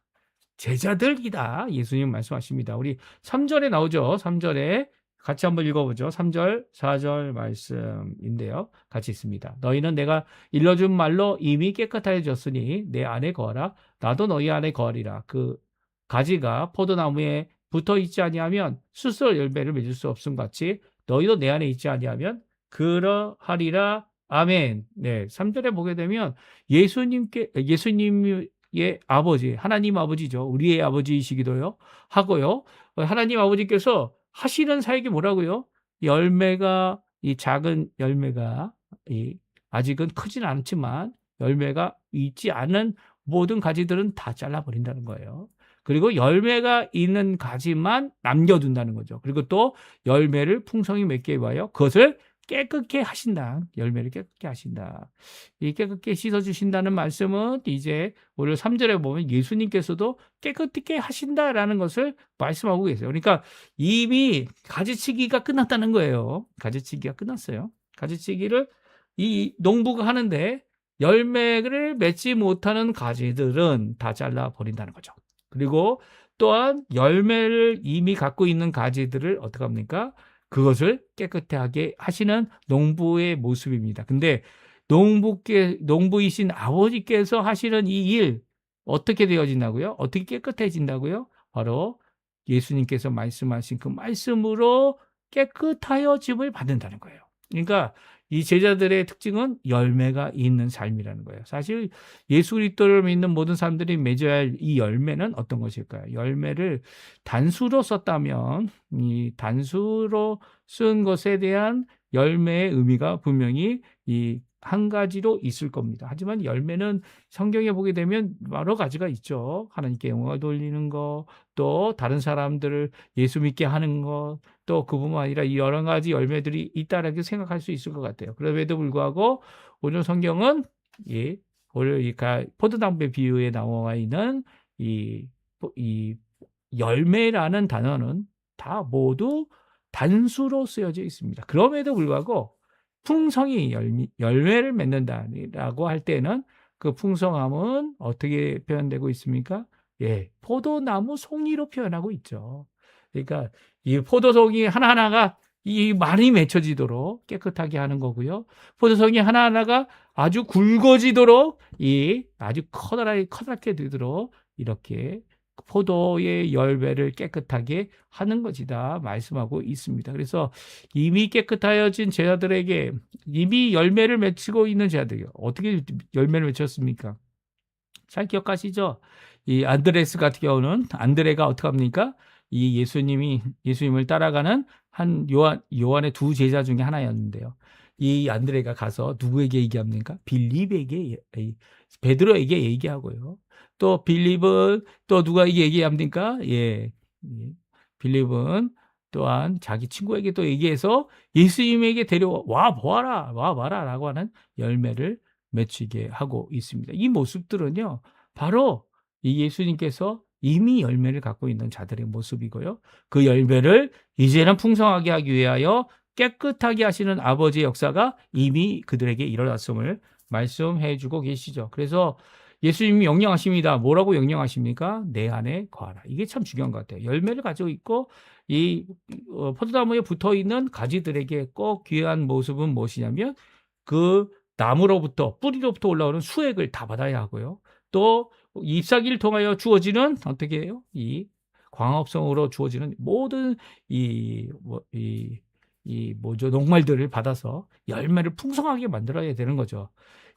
제자들이다. 예수님 말씀하십니다. 우리 3절에 나오죠. 3절에 같이 한번 읽어보죠. 3절, 4절 말씀인데요. 같이 있습니다. 너희는 내가 일러준 말로 이미 깨끗해졌으니 내 안에 거하라. 나도 너희 안에 거하리라. 그 가지가 포도나무에 붙어 있지 아니하면 스스로 열매를 맺을 수 없음 같이 너희도 내 안에 있지 아니하면 그러하리라. 아멘. 네, 3절에 보게 되면 예수님의 아버지, 하나님 아버지죠. 우리의 아버지이시기도요. 하고요. 하나님 아버지께서 하시는 사역이 뭐라고요? 열매가, 이 작은 열매가, 아직은 크진 않지만 열매가 있지 않은 모든 가지들은 다 잘라버린다는 거예요. 그리고 열매가 있는 가지만 남겨둔다는 거죠. 그리고 또 열매를 풍성히 맺게 위하여 그것을 깨끗게 하신다. 열매를 깨끗게 하신다. 이 깨끗게 씻어주신다는 말씀은 이제 오늘 3절에 보면 예수님께서도 깨끗게 하신다라는 것을 말씀하고 계세요. 그러니까 이미 가지치기가 끝났다는 거예요. 가지치기가 끝났어요. 가지치기를 이 농부가 하는데 열매를 맺지 못하는 가지들은 다 잘라버린다는 거죠. 그리고 또한 열매를 이미 갖고 있는 가지들을 어떻게 합니까? 그것을 깨끗하게 하시는 농부의 모습입니다. 근데 농부이신 아버지께서 하시는 이 일, 어떻게 되어진다고요? 어떻게 깨끗해진다고요? 바로 예수님께서 말씀하신 그 말씀으로 깨끗하여짐을 받는다는 거예요. 그러니까 이 제자들의 특징은 열매가 있는 삶이라는 거예요. 사실 예수 그리스도를 믿는 모든 사람들이 맺어야 할 이 열매는 어떤 것일까요? 열매를 단수로 썼다면 이 단수로 쓴 것에 대한 열매의 의미가 분명히 이 한 가지로 있을 겁니다. 하지만 열매는 성경에 보게 되면 여러 가지가 있죠. 하나님께 영광을 돌리는 것, 또 다른 사람들을 예수 믿게 하는 것, 또 그뿐만 아니라 이 여러 가지 열매들이 있다라고 생각할 수 있을 것 같아요. 그럼에도 불구하고 오늘 성경은 오늘 이 포도나무의 비유에 나와 있는 이 열매라는 단어는 다 모두 단수로 쓰여져 있습니다. 그럼에도 불구하고 풍성히 열매를 맺는다라고 할 때는 그 풍성함은 어떻게 표현되고 있습니까? 포도나무 송이로 표현하고 있죠. 그러니까 이 포도송이 하나하나가 많이 맺혀지도록 깨끗하게 하는 거고요. 포도송이 하나하나가 아주 굵어지도록 아주 커다랗게 되도록 이렇게 포도의 열매를 깨끗하게 하는 것이다 말씀하고 있습니다. 그래서 이미 깨끗하여진 제자들에게 이미 열매를 맺히고 있는 제자들이 어떻게 열매를 맺혔습니까? 잘 기억하시죠? 이 안드레스 같은 경우는 안드레가 어떻게 합니까? 이 예수님을 따라가는 한 요한의 두 제자 중에 하나였는데요. 이 안드레가 가서 누구에게 얘기합니까? 빌립에게, 베드로에게 얘기하고요. 또 빌립은 또 누가에게 얘기합니까? 빌립은 또한 자기 친구에게 또 얘기해서 예수님에게 데려와 봐라 라고 하는 열매를 맺히게 하고 있습니다. 이 모습들은요, 바로 이 예수님께서 이미 열매를 갖고 있는 자들의 모습이고요. 그 열매를 이제는 풍성하게 하기 위하여 깨끗하게 하시는 아버지의 역사가 이미 그들에게 일어났음을 말씀해 주고 계시죠. 그래서 예수님이 명령하십니다. 뭐라고 명령하십니까? 내 안에 거하라. 이게 참 중요한 것 같아요. 열매를 가지고 있고 이 포도나무에 붙어있는 가지들에게 꼭 귀한 모습은 무엇이냐면 그 나무로부터 뿌리로부터 올라오는 수액을 다 받아야 하고요. 또 잎사귀를 통하여 주어지는 어떻게 해요? 이 광합성으로 주어지는 모든 녹말들을 받아서 열매를 풍성하게 만들어야 되는 거죠.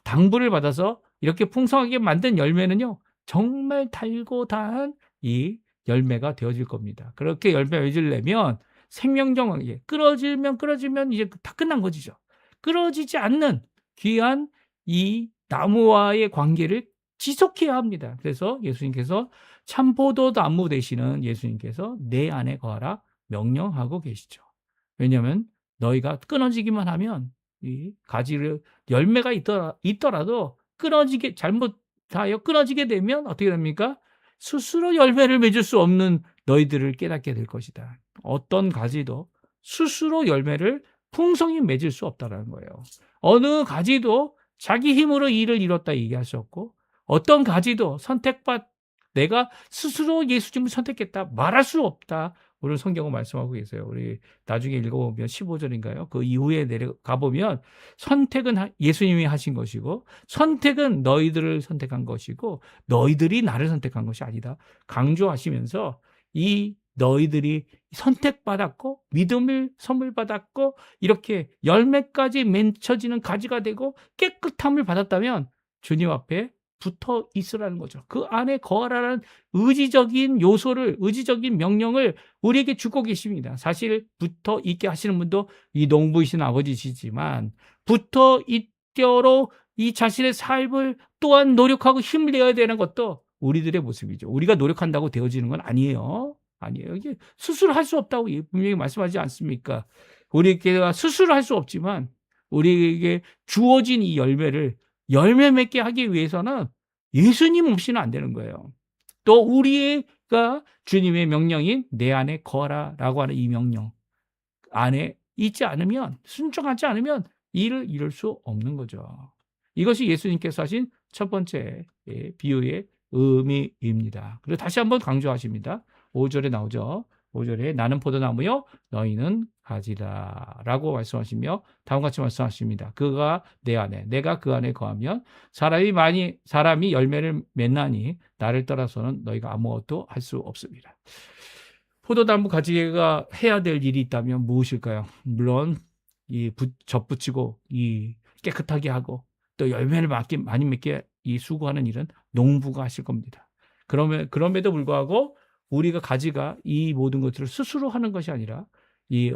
당분을 받아서 이렇게 풍성하게 만든 열매는요, 정말 달고 다한 이 열매가 되어질 겁니다. 그렇게 열매가 맺으려면 생명정하게 끊어지면 이제 다 끝난 거지죠. 끊어지지 않는 귀한 이 나무와의 관계를 지속해야 합니다. 그래서 예수님께서 참포도나무 되시는 예수님께서 내 안에 거하라 명령하고 계시죠. 왜냐하면 너희가 끊어지기만 하면 이 가지를 열매가 있더라도 잘못하여 끊어지게 되면 어떻게 됩니까? 스스로 열매를 맺을 수 없는 너희들을 깨닫게 될 것이다. 어떤 가지도 스스로 열매를 풍성히 맺을 수 없다는 거예요. 어느 가지도 자기 힘으로 일을 이뤘다 얘기할 수 없고 어떤 가지도 내가 스스로 예수님을 선택했다 말할 수 없다. 오늘 성경은 말씀하고 계세요. 우리 나중에 읽어보면 15절인가요? 그 이후에 내려가 보면 선택은 예수님이 하신 것이고 선택은 너희들을 선택한 것이고 너희들이 나를 선택한 것이 아니다. 강조하시면서 이 너희들이 선택받았고 믿음을 선물 받았고 이렇게 열매까지 맺혀지는 가지가 되고 깨끗함을 받았다면 주님 앞에 붙어 있으라는 거죠. 그 안에 거하라는 의지적인 요소를, 의지적인 명령을 우리에게 주고 계십니다. 사실 붙어 있게 하시는 분도 이 농부이신 아버지시지만 붙어 있도록 이 자신의 삶을 또한 노력하고 힘을 내야 되는 것도 우리들의 모습이죠. 우리가 노력한다고 되어지는 건 아니에요. 아니에요. 이게 스스로 할 수 없다고 분명히 말씀하지 않습니까? 우리에게 스스로 할 수 없지만 우리에게 주어진 이 열매를 열매 맺게 하기 위해서는 예수님 없이는 안 되는 거예요. 또 우리가 주님의 명령인 내 안에 거하라라고 하는 이 명령 안에 있지 않으면, 순종하지 않으면 이를 이룰 수 없는 거죠. 이것이 예수님께서 하신 첫 번째 비유의 의미입니다. 그리고 다시 한번 강조하십니다. 5절에 나오죠. 5절에 나는 포도나무요 너희는 가지다 라고 말씀하시며 다음과 같이 말씀하십니다. 그가 내 안에 내가 그 안에 거하면 사람이 열매를 맺나니 나를 떠나서는 너희가 아무것도 할 수 없습니다. 포도나무 가지가 해야 될 일이 있다면 무엇일까요? 물론 젖붙이고 깨끗하게 하고 또 열매를 많이 맺게 수고하는 일은 농부가 하실 겁니다. 그럼에도 불구하고 우리가 가지가 이 모든 것들을 스스로 하는 것이 아니라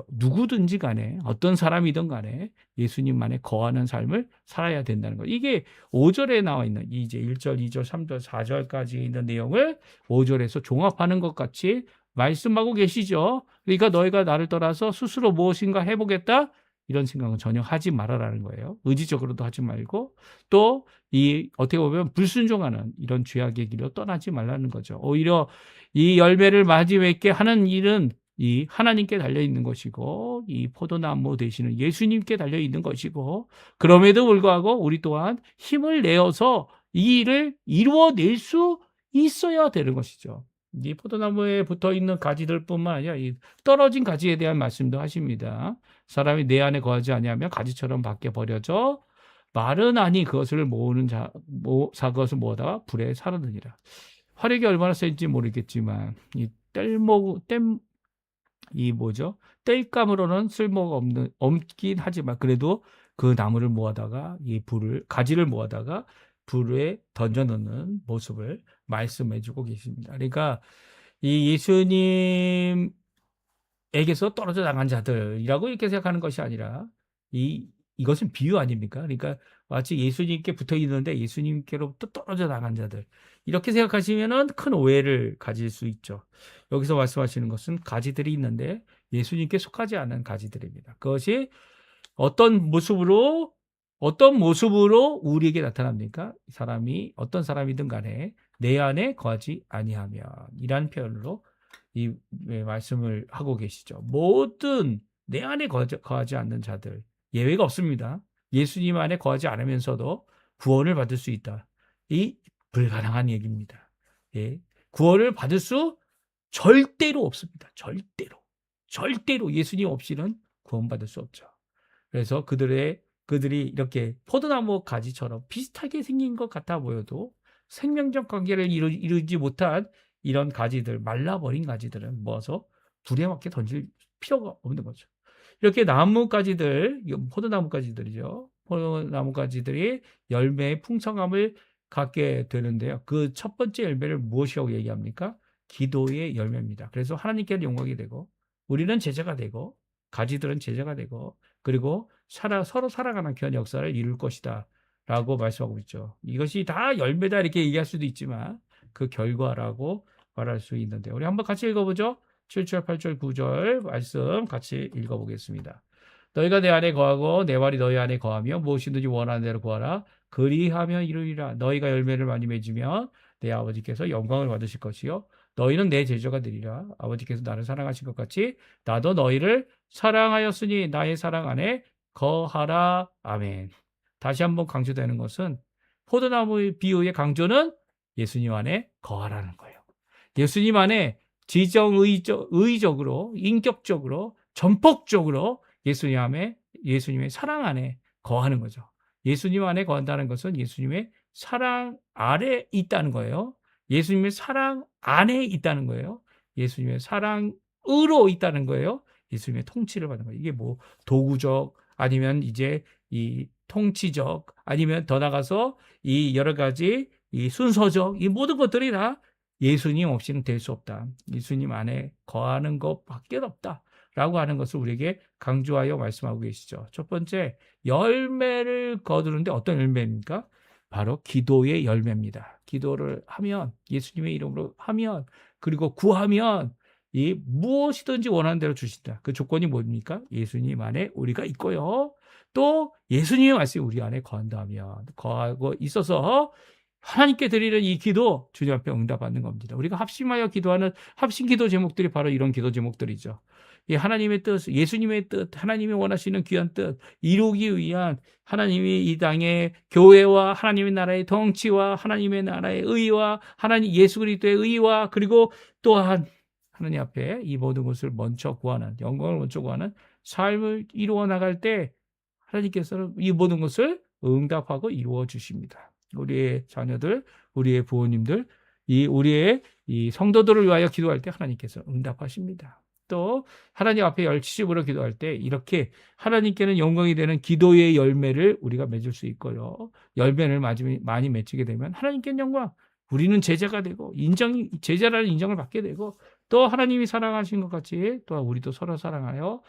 누구든지 간에 어떤 사람이든 간에 예수님만에 거하는 삶을 살아야 된다는 것. 이게 5절에 나와 있는 이제 1절, 2절, 3절, 4절까지 있는 내용을 5절에서 종합하는 것 같이 말씀하고 계시죠. 그러니까 너희가 나를 떠나서 스스로 무엇인가 해보겠다? 이런 생각은 전혀 하지 말아라는 거예요. 의지적으로도 하지 말고 또 어떻게 보면 불순종하는 이런 죄악의 길로 떠나지 말라는 거죠. 오히려 이 열매를 맞이 맺게 하는 일은 이 하나님께 달려있는 것이고 이 포도나무 되시는 예수님께 달려있는 것이고 그럼에도 불구하고 우리 또한 힘을 내어서 이 일을 이루어낼 수 있어야 되는 것이죠. 이 포도나무에 붙어있는 가지들뿐만 아니라 이 떨어진 가지에 대한 말씀도 하십니다. 사람이 내 안에 거하지 아니하면 가지처럼 밖에 버려져 마르나니 그것을 그것을 모으다가 불에 사르느니라. 화력이 얼마나 센지 모르겠지만 뗄감으로는 쓸모가 없긴 하지만 그래도 그 나무를 모아다가 가지를 모아다가 불에 던져 넣는 모습을 말씀해주고 계십니다. 그러니까 이 예수님에게서 떨어져 나간 자들이라고 이렇게 생각하는 것이 아니라 이것은 비유 아닙니까? 그러니까 마치 예수님께 붙어 있는데 예수님께로부터 떨어져 나간 자들 이렇게 생각하시면은 큰 오해를 가질 수 있죠. 여기서 말씀하시는 것은 가지들이 있는데 예수님께 속하지 않은 가지들입니다. 그것이 어떤 모습으로 우리에게 나타납니까? 어떤 사람이든 간에 내 안에 거하지 아니하면 이란 표현으로 말씀을 하고 계시죠. 모든 내 안에 거하지 않는 자들 예외가 없습니다. 예수님 안에 거하지 않으면서도 구원을 받을 수 있다. 이 불가능한 얘기입니다. 구원을 받을 수 절대로 없습니다. 절대로 예수님 없이는 구원받을 수 없죠. 그래서 그들이 이렇게 포도나무 가지처럼 비슷하게 생긴 것 같아 보여도 생명적 관계를 이루지 못한 이런 가지들, 말라버린 가지들은 모아서 불에 맞게 던질 필요가 없는 거죠. 이렇게 포도나무 가지들이죠. 포도나무 가지들이 열매의 풍성함을 갖게 되는데요. 그 첫 번째 열매를 무엇이라고 얘기합니까? 기도의 열매입니다. 그래서 하나님께 영광이 되고 우리는 제자가 되고 가지들은 제자가 되고 그리고 서로 살아가는 귀한 역사를 이룰 것이다 라고 말씀하고 있죠. 이것이 다 열매다 이렇게 얘기할 수도 있지만 그 결과라고 말할 수 있는데 우리 한번 같이 읽어보죠. 7절, 8절, 9절 말씀 같이 읽어보겠습니다. 너희가 내 안에 거하고 내 말이 너희 안에 거하며 무엇이든지 원하는 대로 구하라. 그리하면 이루리라. 너희가 열매를 많이 맺으면 내 아버지께서 영광을 받으실 것이요 너희는 내 제자가 되리라. 아버지께서 나를 사랑하신 것 같이 나도 너희를 사랑하였으니 나의 사랑 안에 거하라. 아멘. 다시 한번 강조되는 것은 포도나무의 비유의 강조는 예수님 안에 거하라는 거예요. 예수님 안에 의적으로, 인격적으로, 전폭적으로 예수님의 사랑 안에 거하는 거죠. 예수님 안에 거한다는 것은 예수님의 사랑 아래 있다는 거예요. 예수님의 사랑 안에 있다는 거예요. 예수님의 사랑으로 있다는 거예요. 예수님의 통치를 받는 거예요. 이게 뭐 도구적 아니면 이제 이 통치적 아니면 더 나가서 이 여러 가지 이 순서적 이 모든 것들이 다 예수님 없이는 될 수 없다. 예수님 안에 거하는 것밖에 없다. 라고 하는 것을 우리에게 강조하여 말씀하고 계시죠. 첫 번째, 열매를 거두는데 어떤 열매입니까? 바로 기도의 열매입니다. 기도를 하면, 예수님의 이름으로 하면, 그리고 구하면, 이 무엇이든지 원하는 대로 주신다. 그 조건이 뭡니까? 예수님 안에 우리가 있고요. 또 예수님의 말씀이 우리 안에 거한다면, 거하고 있어서 하나님께 드리는 이 기도 주님 앞에 응답받는 겁니다. 우리가 합심하여 기도하는 합심 기도 제목들이 바로 이런 기도 제목들이죠. 이 하나님의 뜻, 예수님의 뜻, 하나님이 원하시는 귀한 뜻 이루기 위한 하나님이 이 땅의 교회와 하나님의 나라의 통치와 하나님의 나라의 의와 하나님 예수 그리스도의 의와 그리고 또한 하나님 앞에 이 모든 것을 먼저 구하는 영광을 먼저 구하는 삶을 이루어 나갈 때 하나님께서는 이 모든 것을 응답하고 이루어 주십니다. 우리의 자녀들, 우리의 부모님들, 우리의 이 성도들을 위하여 기도할 때 하나님께서 응답하십니다. 또 하나님 앞에 열심으로 기도할 때 이렇게 하나님께는 영광이 되는 기도의 열매를 우리가 맺을 수 있고요. 열매를 많이 맺히게 되면 하나님께는 영광, 우리는 제자가 되고 제자라는 인정을 받게 되고 또 하나님이 사랑하신 것 같이 또 우리도 서로 사랑하여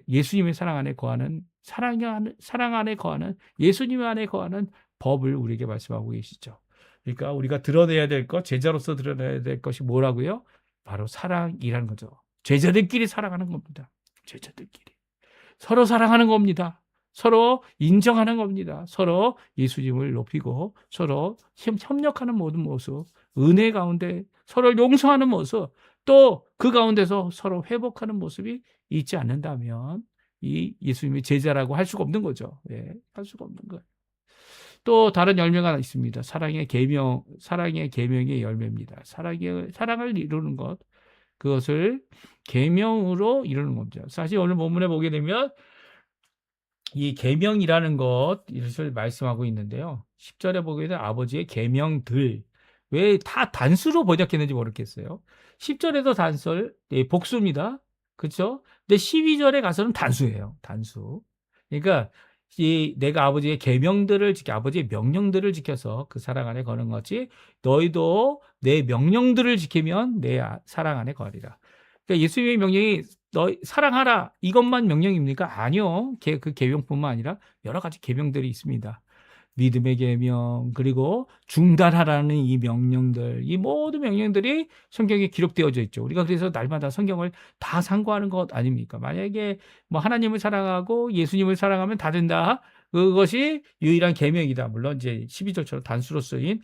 예수님의 사랑 안에 거하는 사랑 안에 거하는 예수님 안에 거하는 법을 우리에게 말씀하고 계시죠. 그러니까 우리가 드러내야 될 것, 제자로서 드러내야 될 것이 뭐라고요? 바로 사랑이라는 거죠. 제자들끼리 사랑하는 겁니다. 제자들끼리. 서로 사랑하는 겁니다. 서로 인정하는 겁니다. 서로 예수님을 높이고 서로 협력하는 모든 모습, 은혜 가운데 서로 용서하는 모습, 또 그 가운데서 서로 회복하는 모습이 있지 않는다면 이 예수님의 제자라고 할 수가 없는 거죠. 예, 할 수가 없는 거예요. 또 다른 열매가 있습니다. 사랑의 계명의 열매입니다. 사랑을 이루는 것, 그것을 계명으로 이루는 겁니다. 사실 오늘 본문에 보게 되면 이 계명이라는 것을 말씀하고 있는데요. 10절에 보게 되면 아버지의 계명들, 왜 다 단수로 번역했는지 모르겠어요. 10절에도 단설, 복수입니다. 그렇죠? 근데 12절에 가서는 단수예요. 단수. 그러니까 내가 아버지의 계명들을 아버지의 명령들을 지켜서 그 사랑 안에 거는 거지, 너희도 내 명령들을 지키면 내 사랑 안에 거리라. 그러니까 예수님의 명령이 너 사랑하라 이것만 명령입니까? 아니요. 그 계명뿐만 아니라 여러 가지 계명들이 있습니다. 믿음의 계명, 그리고 중단하라는 이 명령들, 이 모든 명령들이 성경에 기록되어져 있죠. 우리가 그래서 날마다 성경을 다 상고하는 것 아닙니까? 만약에 뭐 하나님을 사랑하고 예수님을 사랑하면 다 된다. 그것이 유일한 계명이다. 물론 이제 12절처럼 단수로 쓰인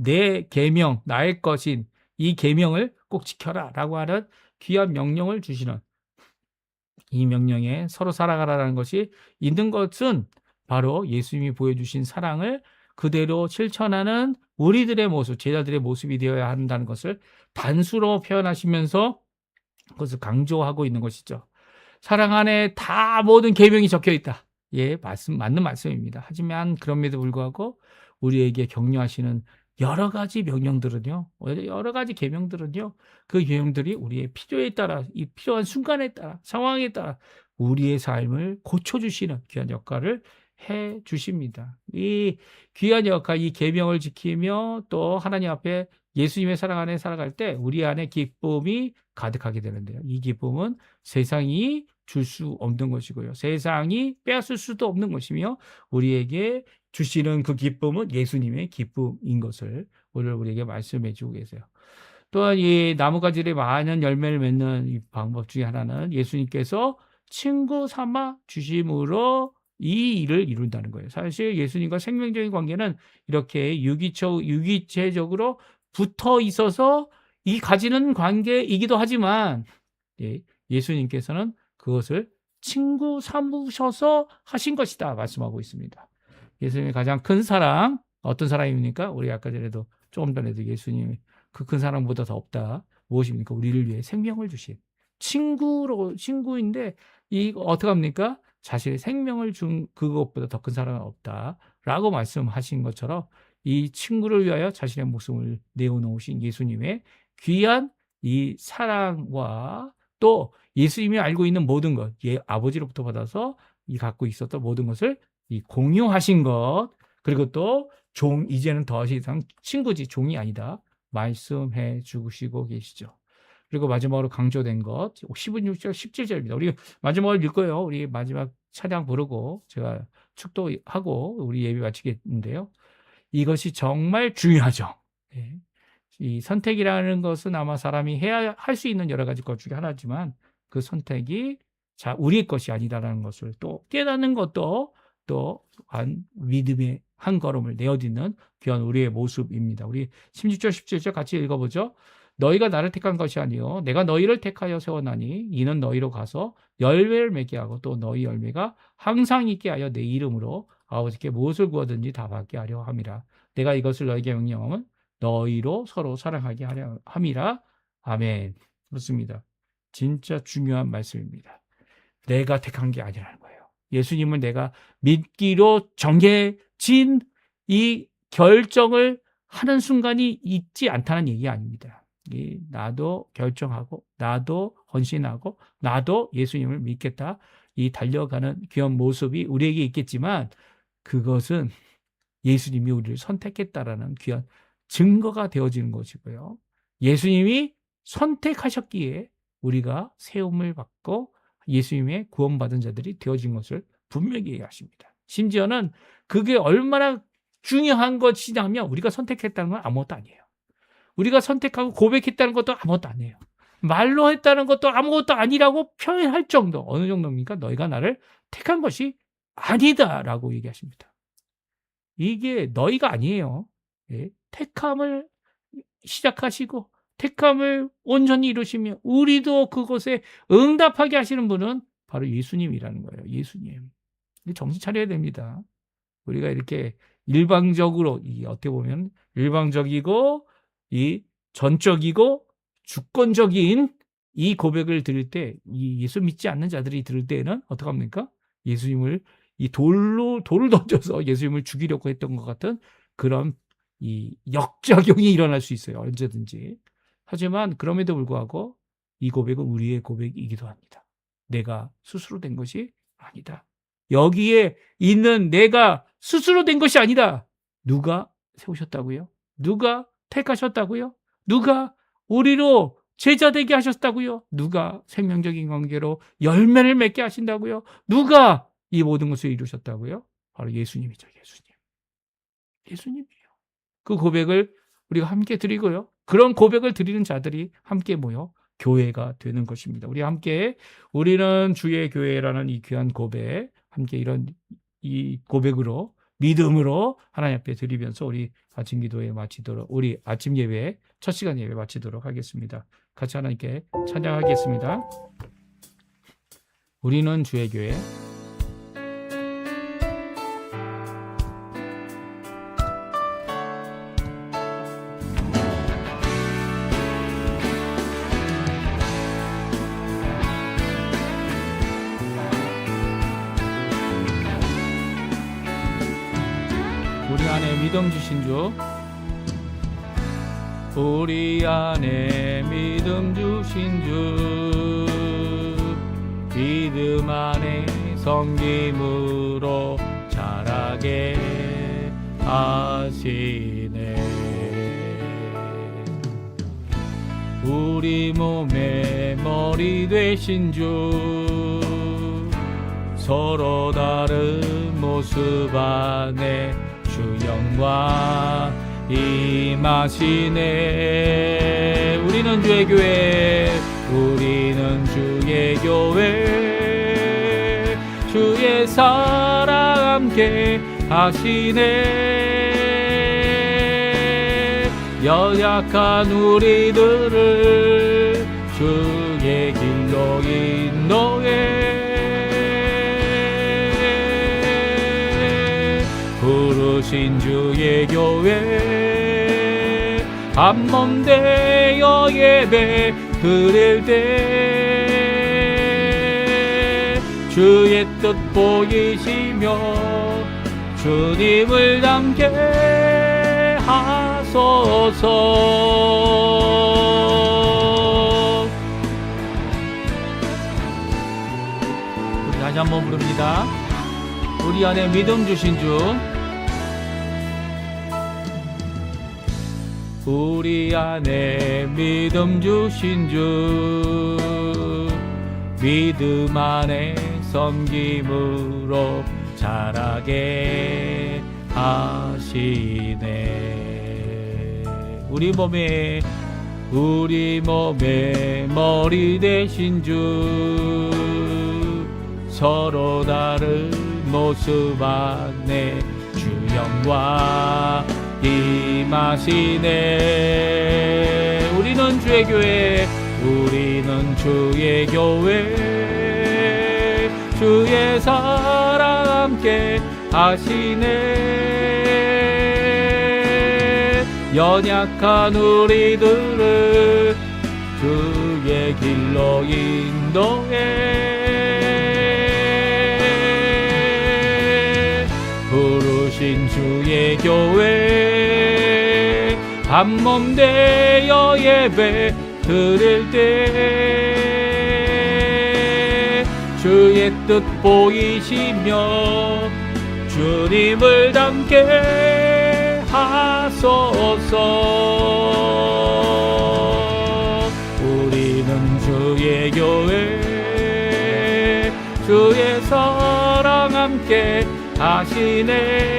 내 계명, 나의 것인 이 계명을 꼭 지켜라라고 하는 귀한 명령을 주시는 이 명령에 서로 살아가라는 것이 있는 것은 바로 예수님이 보여주신 사랑을 그대로 실천하는 우리들의 모습, 제자들의 모습이 되어야 한다는 것을 단수로 표현하시면서 그것을 강조하고 있는 것이죠. 사랑 안에 다 모든 계명이 적혀 있다. 예, 맞는 말씀입니다. 하지만 그럼에도 불구하고 우리에게 격려하시는 여러 가지 명령들은요, 여러 가지 계명들은요, 그 계명들이 우리의 필요에 따라, 이 필요한 순간에 따라, 상황에 따라 우리의 삶을 고쳐주시는 귀한 역할을 해 주십니다. 이 귀한 역할, 이 계명을 지키며 또 하나님 앞에 예수님의 사랑 안에 살아갈 때 우리 안에 기쁨이 가득하게 되는데요. 이 기쁨은 세상이 줄 수 없는 것이고요. 세상이 빼앗을 수도 없는 것이며 우리에게 주시는 그 기쁨은 예수님의 기쁨인 것을 오늘 우리에게 말씀해 주고 계세요. 또한 이 나무가지에 많은 열매를 맺는 이 방법 중에 하나는 예수님께서 친구 삼아 주심으로 이 일을 이룬다는 거예요. 사실 예수님과 생명적인 관계는 이렇게 유기체적으로 붙어 있어서 이 가지는 관계이기도 하지만 예수님께서는 그것을 친구 삼으셔서 하신 것이다 말씀하고 있습니다. 예수님의 가장 큰 사랑 어떤 사랑입니까? 우리 아까 전에도 조금 전에도 예수님이 그 큰 사랑보다 더 없다. 무엇입니까? 우리를 위해 생명을 주신 친구인데 이 어떻게 합니까? 자신의 생명을 준 그것보다 더 큰 사랑은 없다라고 말씀하신 것처럼 이 친구를 위하여 자신의 목숨을 내어놓으신 예수님의 귀한 이 사랑과 또 예수님이 알고 있는 모든 것, 아버지로부터 받아서 이 갖고 있었던 모든 것을 이 공유하신 것, 그리고 또 이제는 더 이상 친구지 종이 아니다 말씀해 주시고 계시죠. 그리고 마지막으로 강조된 것 16절 17절입니다. 우리 마지막을 읽고요. 우리 마지막 찬양 부르고 제가 축도하고 우리 예배 마치겠는데요. 이것이 정말 중요하죠. 예. 이 선택이라는 것은 아마 사람이 해야 할 수 있는 여러 가지 것 중에 하나지만 그 선택이 우리의 것이 아니다라는 것을 또 깨닫는 것도 또한 믿음의 한 걸음을 내어딛는 귀한 우리의 모습입니다. 우리 16절 17절 같이 읽어보죠. 너희가 나를 택한 것이 아니요 내가 너희를 택하여 세워나니 이는 너희로 가서 열매를 맺게 하고 또 너희 열매가 항상 있게 하여 내 이름으로 아버지께 무엇을 구하든지 다 받게 하려 함이라. 내가 이것을 너희에게 명령함은 너희로 서로 사랑하게 하려 함이라. 아멘. 그렇습니다. 진짜 중요한 말씀입니다. 내가 택한 게 아니라는 거예요. 예수님을 내가 믿기로 정해진 이 결정을 하는 순간이 있지 않다는 얘기 아닙니다. 나도 결정하고 나도 헌신하고 나도 예수님을 믿겠다. 이 달려가는 귀한 모습이 우리에게 있겠지만 그것은 예수님이 우리를 선택했다라는 귀한 증거가 되어지는 것이고요. 예수님이 선택하셨기에 우리가 세움을 받고 예수님의 구원받은 자들이 되어진 것을 분명히 얘기하십니다. 심지어는 그게 얼마나 중요한 것이냐면 우리가 선택했다는 건 아무것도 아니에요. 우리가 선택하고 고백했다는 것도 아무것도 아니에요. 말로 했다는 것도 아무것도 아니라고 표현할 정도. 어느 정도입니까? 너희가 나를 택한 것이 아니다라고 얘기하십니다. 이게 너희가 아니에요. 예? 택함을 시작하시고 택함을 온전히 이루시며 우리도 그곳에 응답하게 하시는 분은 바로 예수님이라는 거예요. 예수님. 정신 차려야 됩니다. 우리가 이렇게 일방적으로 어떻게 보면 일방적이고 이 전적이고 주권적인 이 고백을 들을 때 이 예수 믿지 않는 자들이 들을 때에는 어떻게 합니까? 예수님을 이 돌을 던져서 예수님을 죽이려고 했던 것 같은 그런 이 역작용이 일어날 수 있어요. 언제든지. 하지만 그럼에도 불구하고 이 고백은 우리의 고백이기도 합니다. 내가 스스로 된 것이 아니다. 여기에 있는 내가 스스로 된 것이 아니다. 누가 세우셨다고요? 누가 택하셨다고요? 누가 우리로 제자되게 하셨다고요? 누가 생명적인 관계로 열매를 맺게 하신다고요? 누가 이 모든 것을 이루셨다고요? 바로 예수님이죠. 예수님이에요. 그 고백을 우리가 함께 드리고요. 그런 고백을 드리는 자들이 함께 모여 교회가 되는 것입니다. 우리 함께 우리는 주의 교회라는 이 귀한 고백, 함께 이런 이 고백으로 믿음으로 하나님 앞에 드리면서 우리 아침 기도에 마치도록 우리 아침 예배 첫 시간 예배 마치도록 하겠습니다. 같이 하나님께 찬양하겠습니다. 우리는 주의 교회. 우리 안에 믿음 주신 주, 우리 안에 믿음 주신 주, 믿음 안에 섬김으로 자라게 하시네. 우리 몸의 머리 되신 주, 서로 다른 모습 안에 주 영광 임하시네. 우리는 주의 교회, 우리는 주의 교회, 주의 사랑 함께 하시네. 연약한 우리들을 주의 길로 인도해 부르신 주의 교회, 한몸 되어 예배 드릴 때 주의 뜻 보이시며 주님을 닮게 하소서. 우리 다시 한번 부릅니다. 우리 안에 믿음 주신 주, 우리 안에 믿음 주신 주, 믿음 안에 섬김으로 자라게 하시네. 우리 몸에 머리 되신 주, 서로 다른 모습 안에 주 영광 임하시네. 우리는 주의 교회, 우리는 주의 교회, 주의 사랑 함께 하시네. 연약한 우리들을 주의 길로 인도해. 부르신 주의 교회, 한몸 되어 예배 드릴 때 주의 뜻 보이시며 주님을 닮게 하소서. 우리는 주의 교회, 주의 사랑 함께 하시네.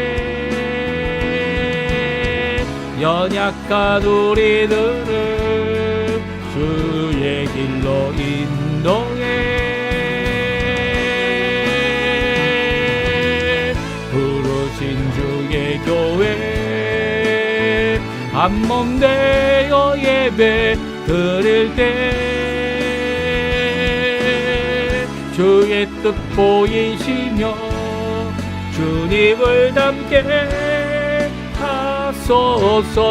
연약한 우리들을 주의 길로 인도해. 부르신 주의 교회, 한몸 되어 예배 드릴 때 주의 뜻 보이시며 주님을 닮게 하소서.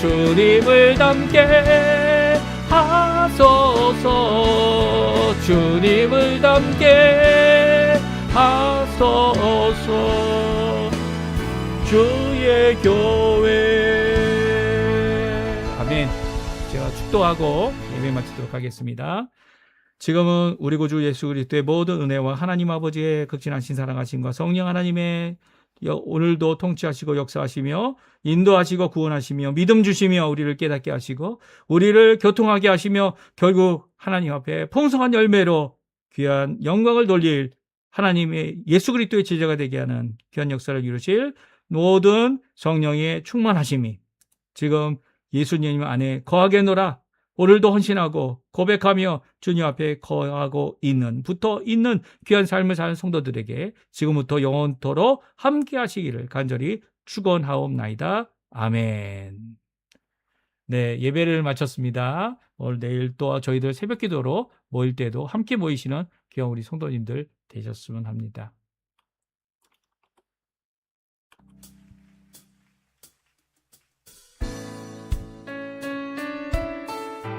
주님을 닮게 하소서. 주님을 닮게 하소서. 주의 교회. 아멘. 제가 축도하고 예배 마치도록 하겠습니다. 지금은 우리 구주 예수 그리스도의 모든 은혜와 하나님 아버지의 극진하신 사랑하심과 성령 하나님의 오늘도 통치하시고 역사하시며 인도하시고 구원하시며 믿음 주시며 우리를 깨닫게 하시고 우리를 교통하게 하시며 결국 하나님 앞에 풍성한 열매로 귀한 영광을 돌릴 하나님의 예수 그리스도의 제자가 되게 하는 귀한 역사를 이루실 모든 성령의 충만하심이 지금 예수님 안에 거하게노라. 오늘도 헌신하고 고백하며 주님 앞에 거하고 붙어 있는 귀한 삶을 사는 성도들에게 지금부터 영원토록 함께 하시기를 간절히 축원하옵나이다. 아멘. 네, 예배를 마쳤습니다. 오늘 내일 또 저희들 새벽 기도로 모일 때도 함께 모이시는 귀한 우리 성도님들 되셨으면 합니다.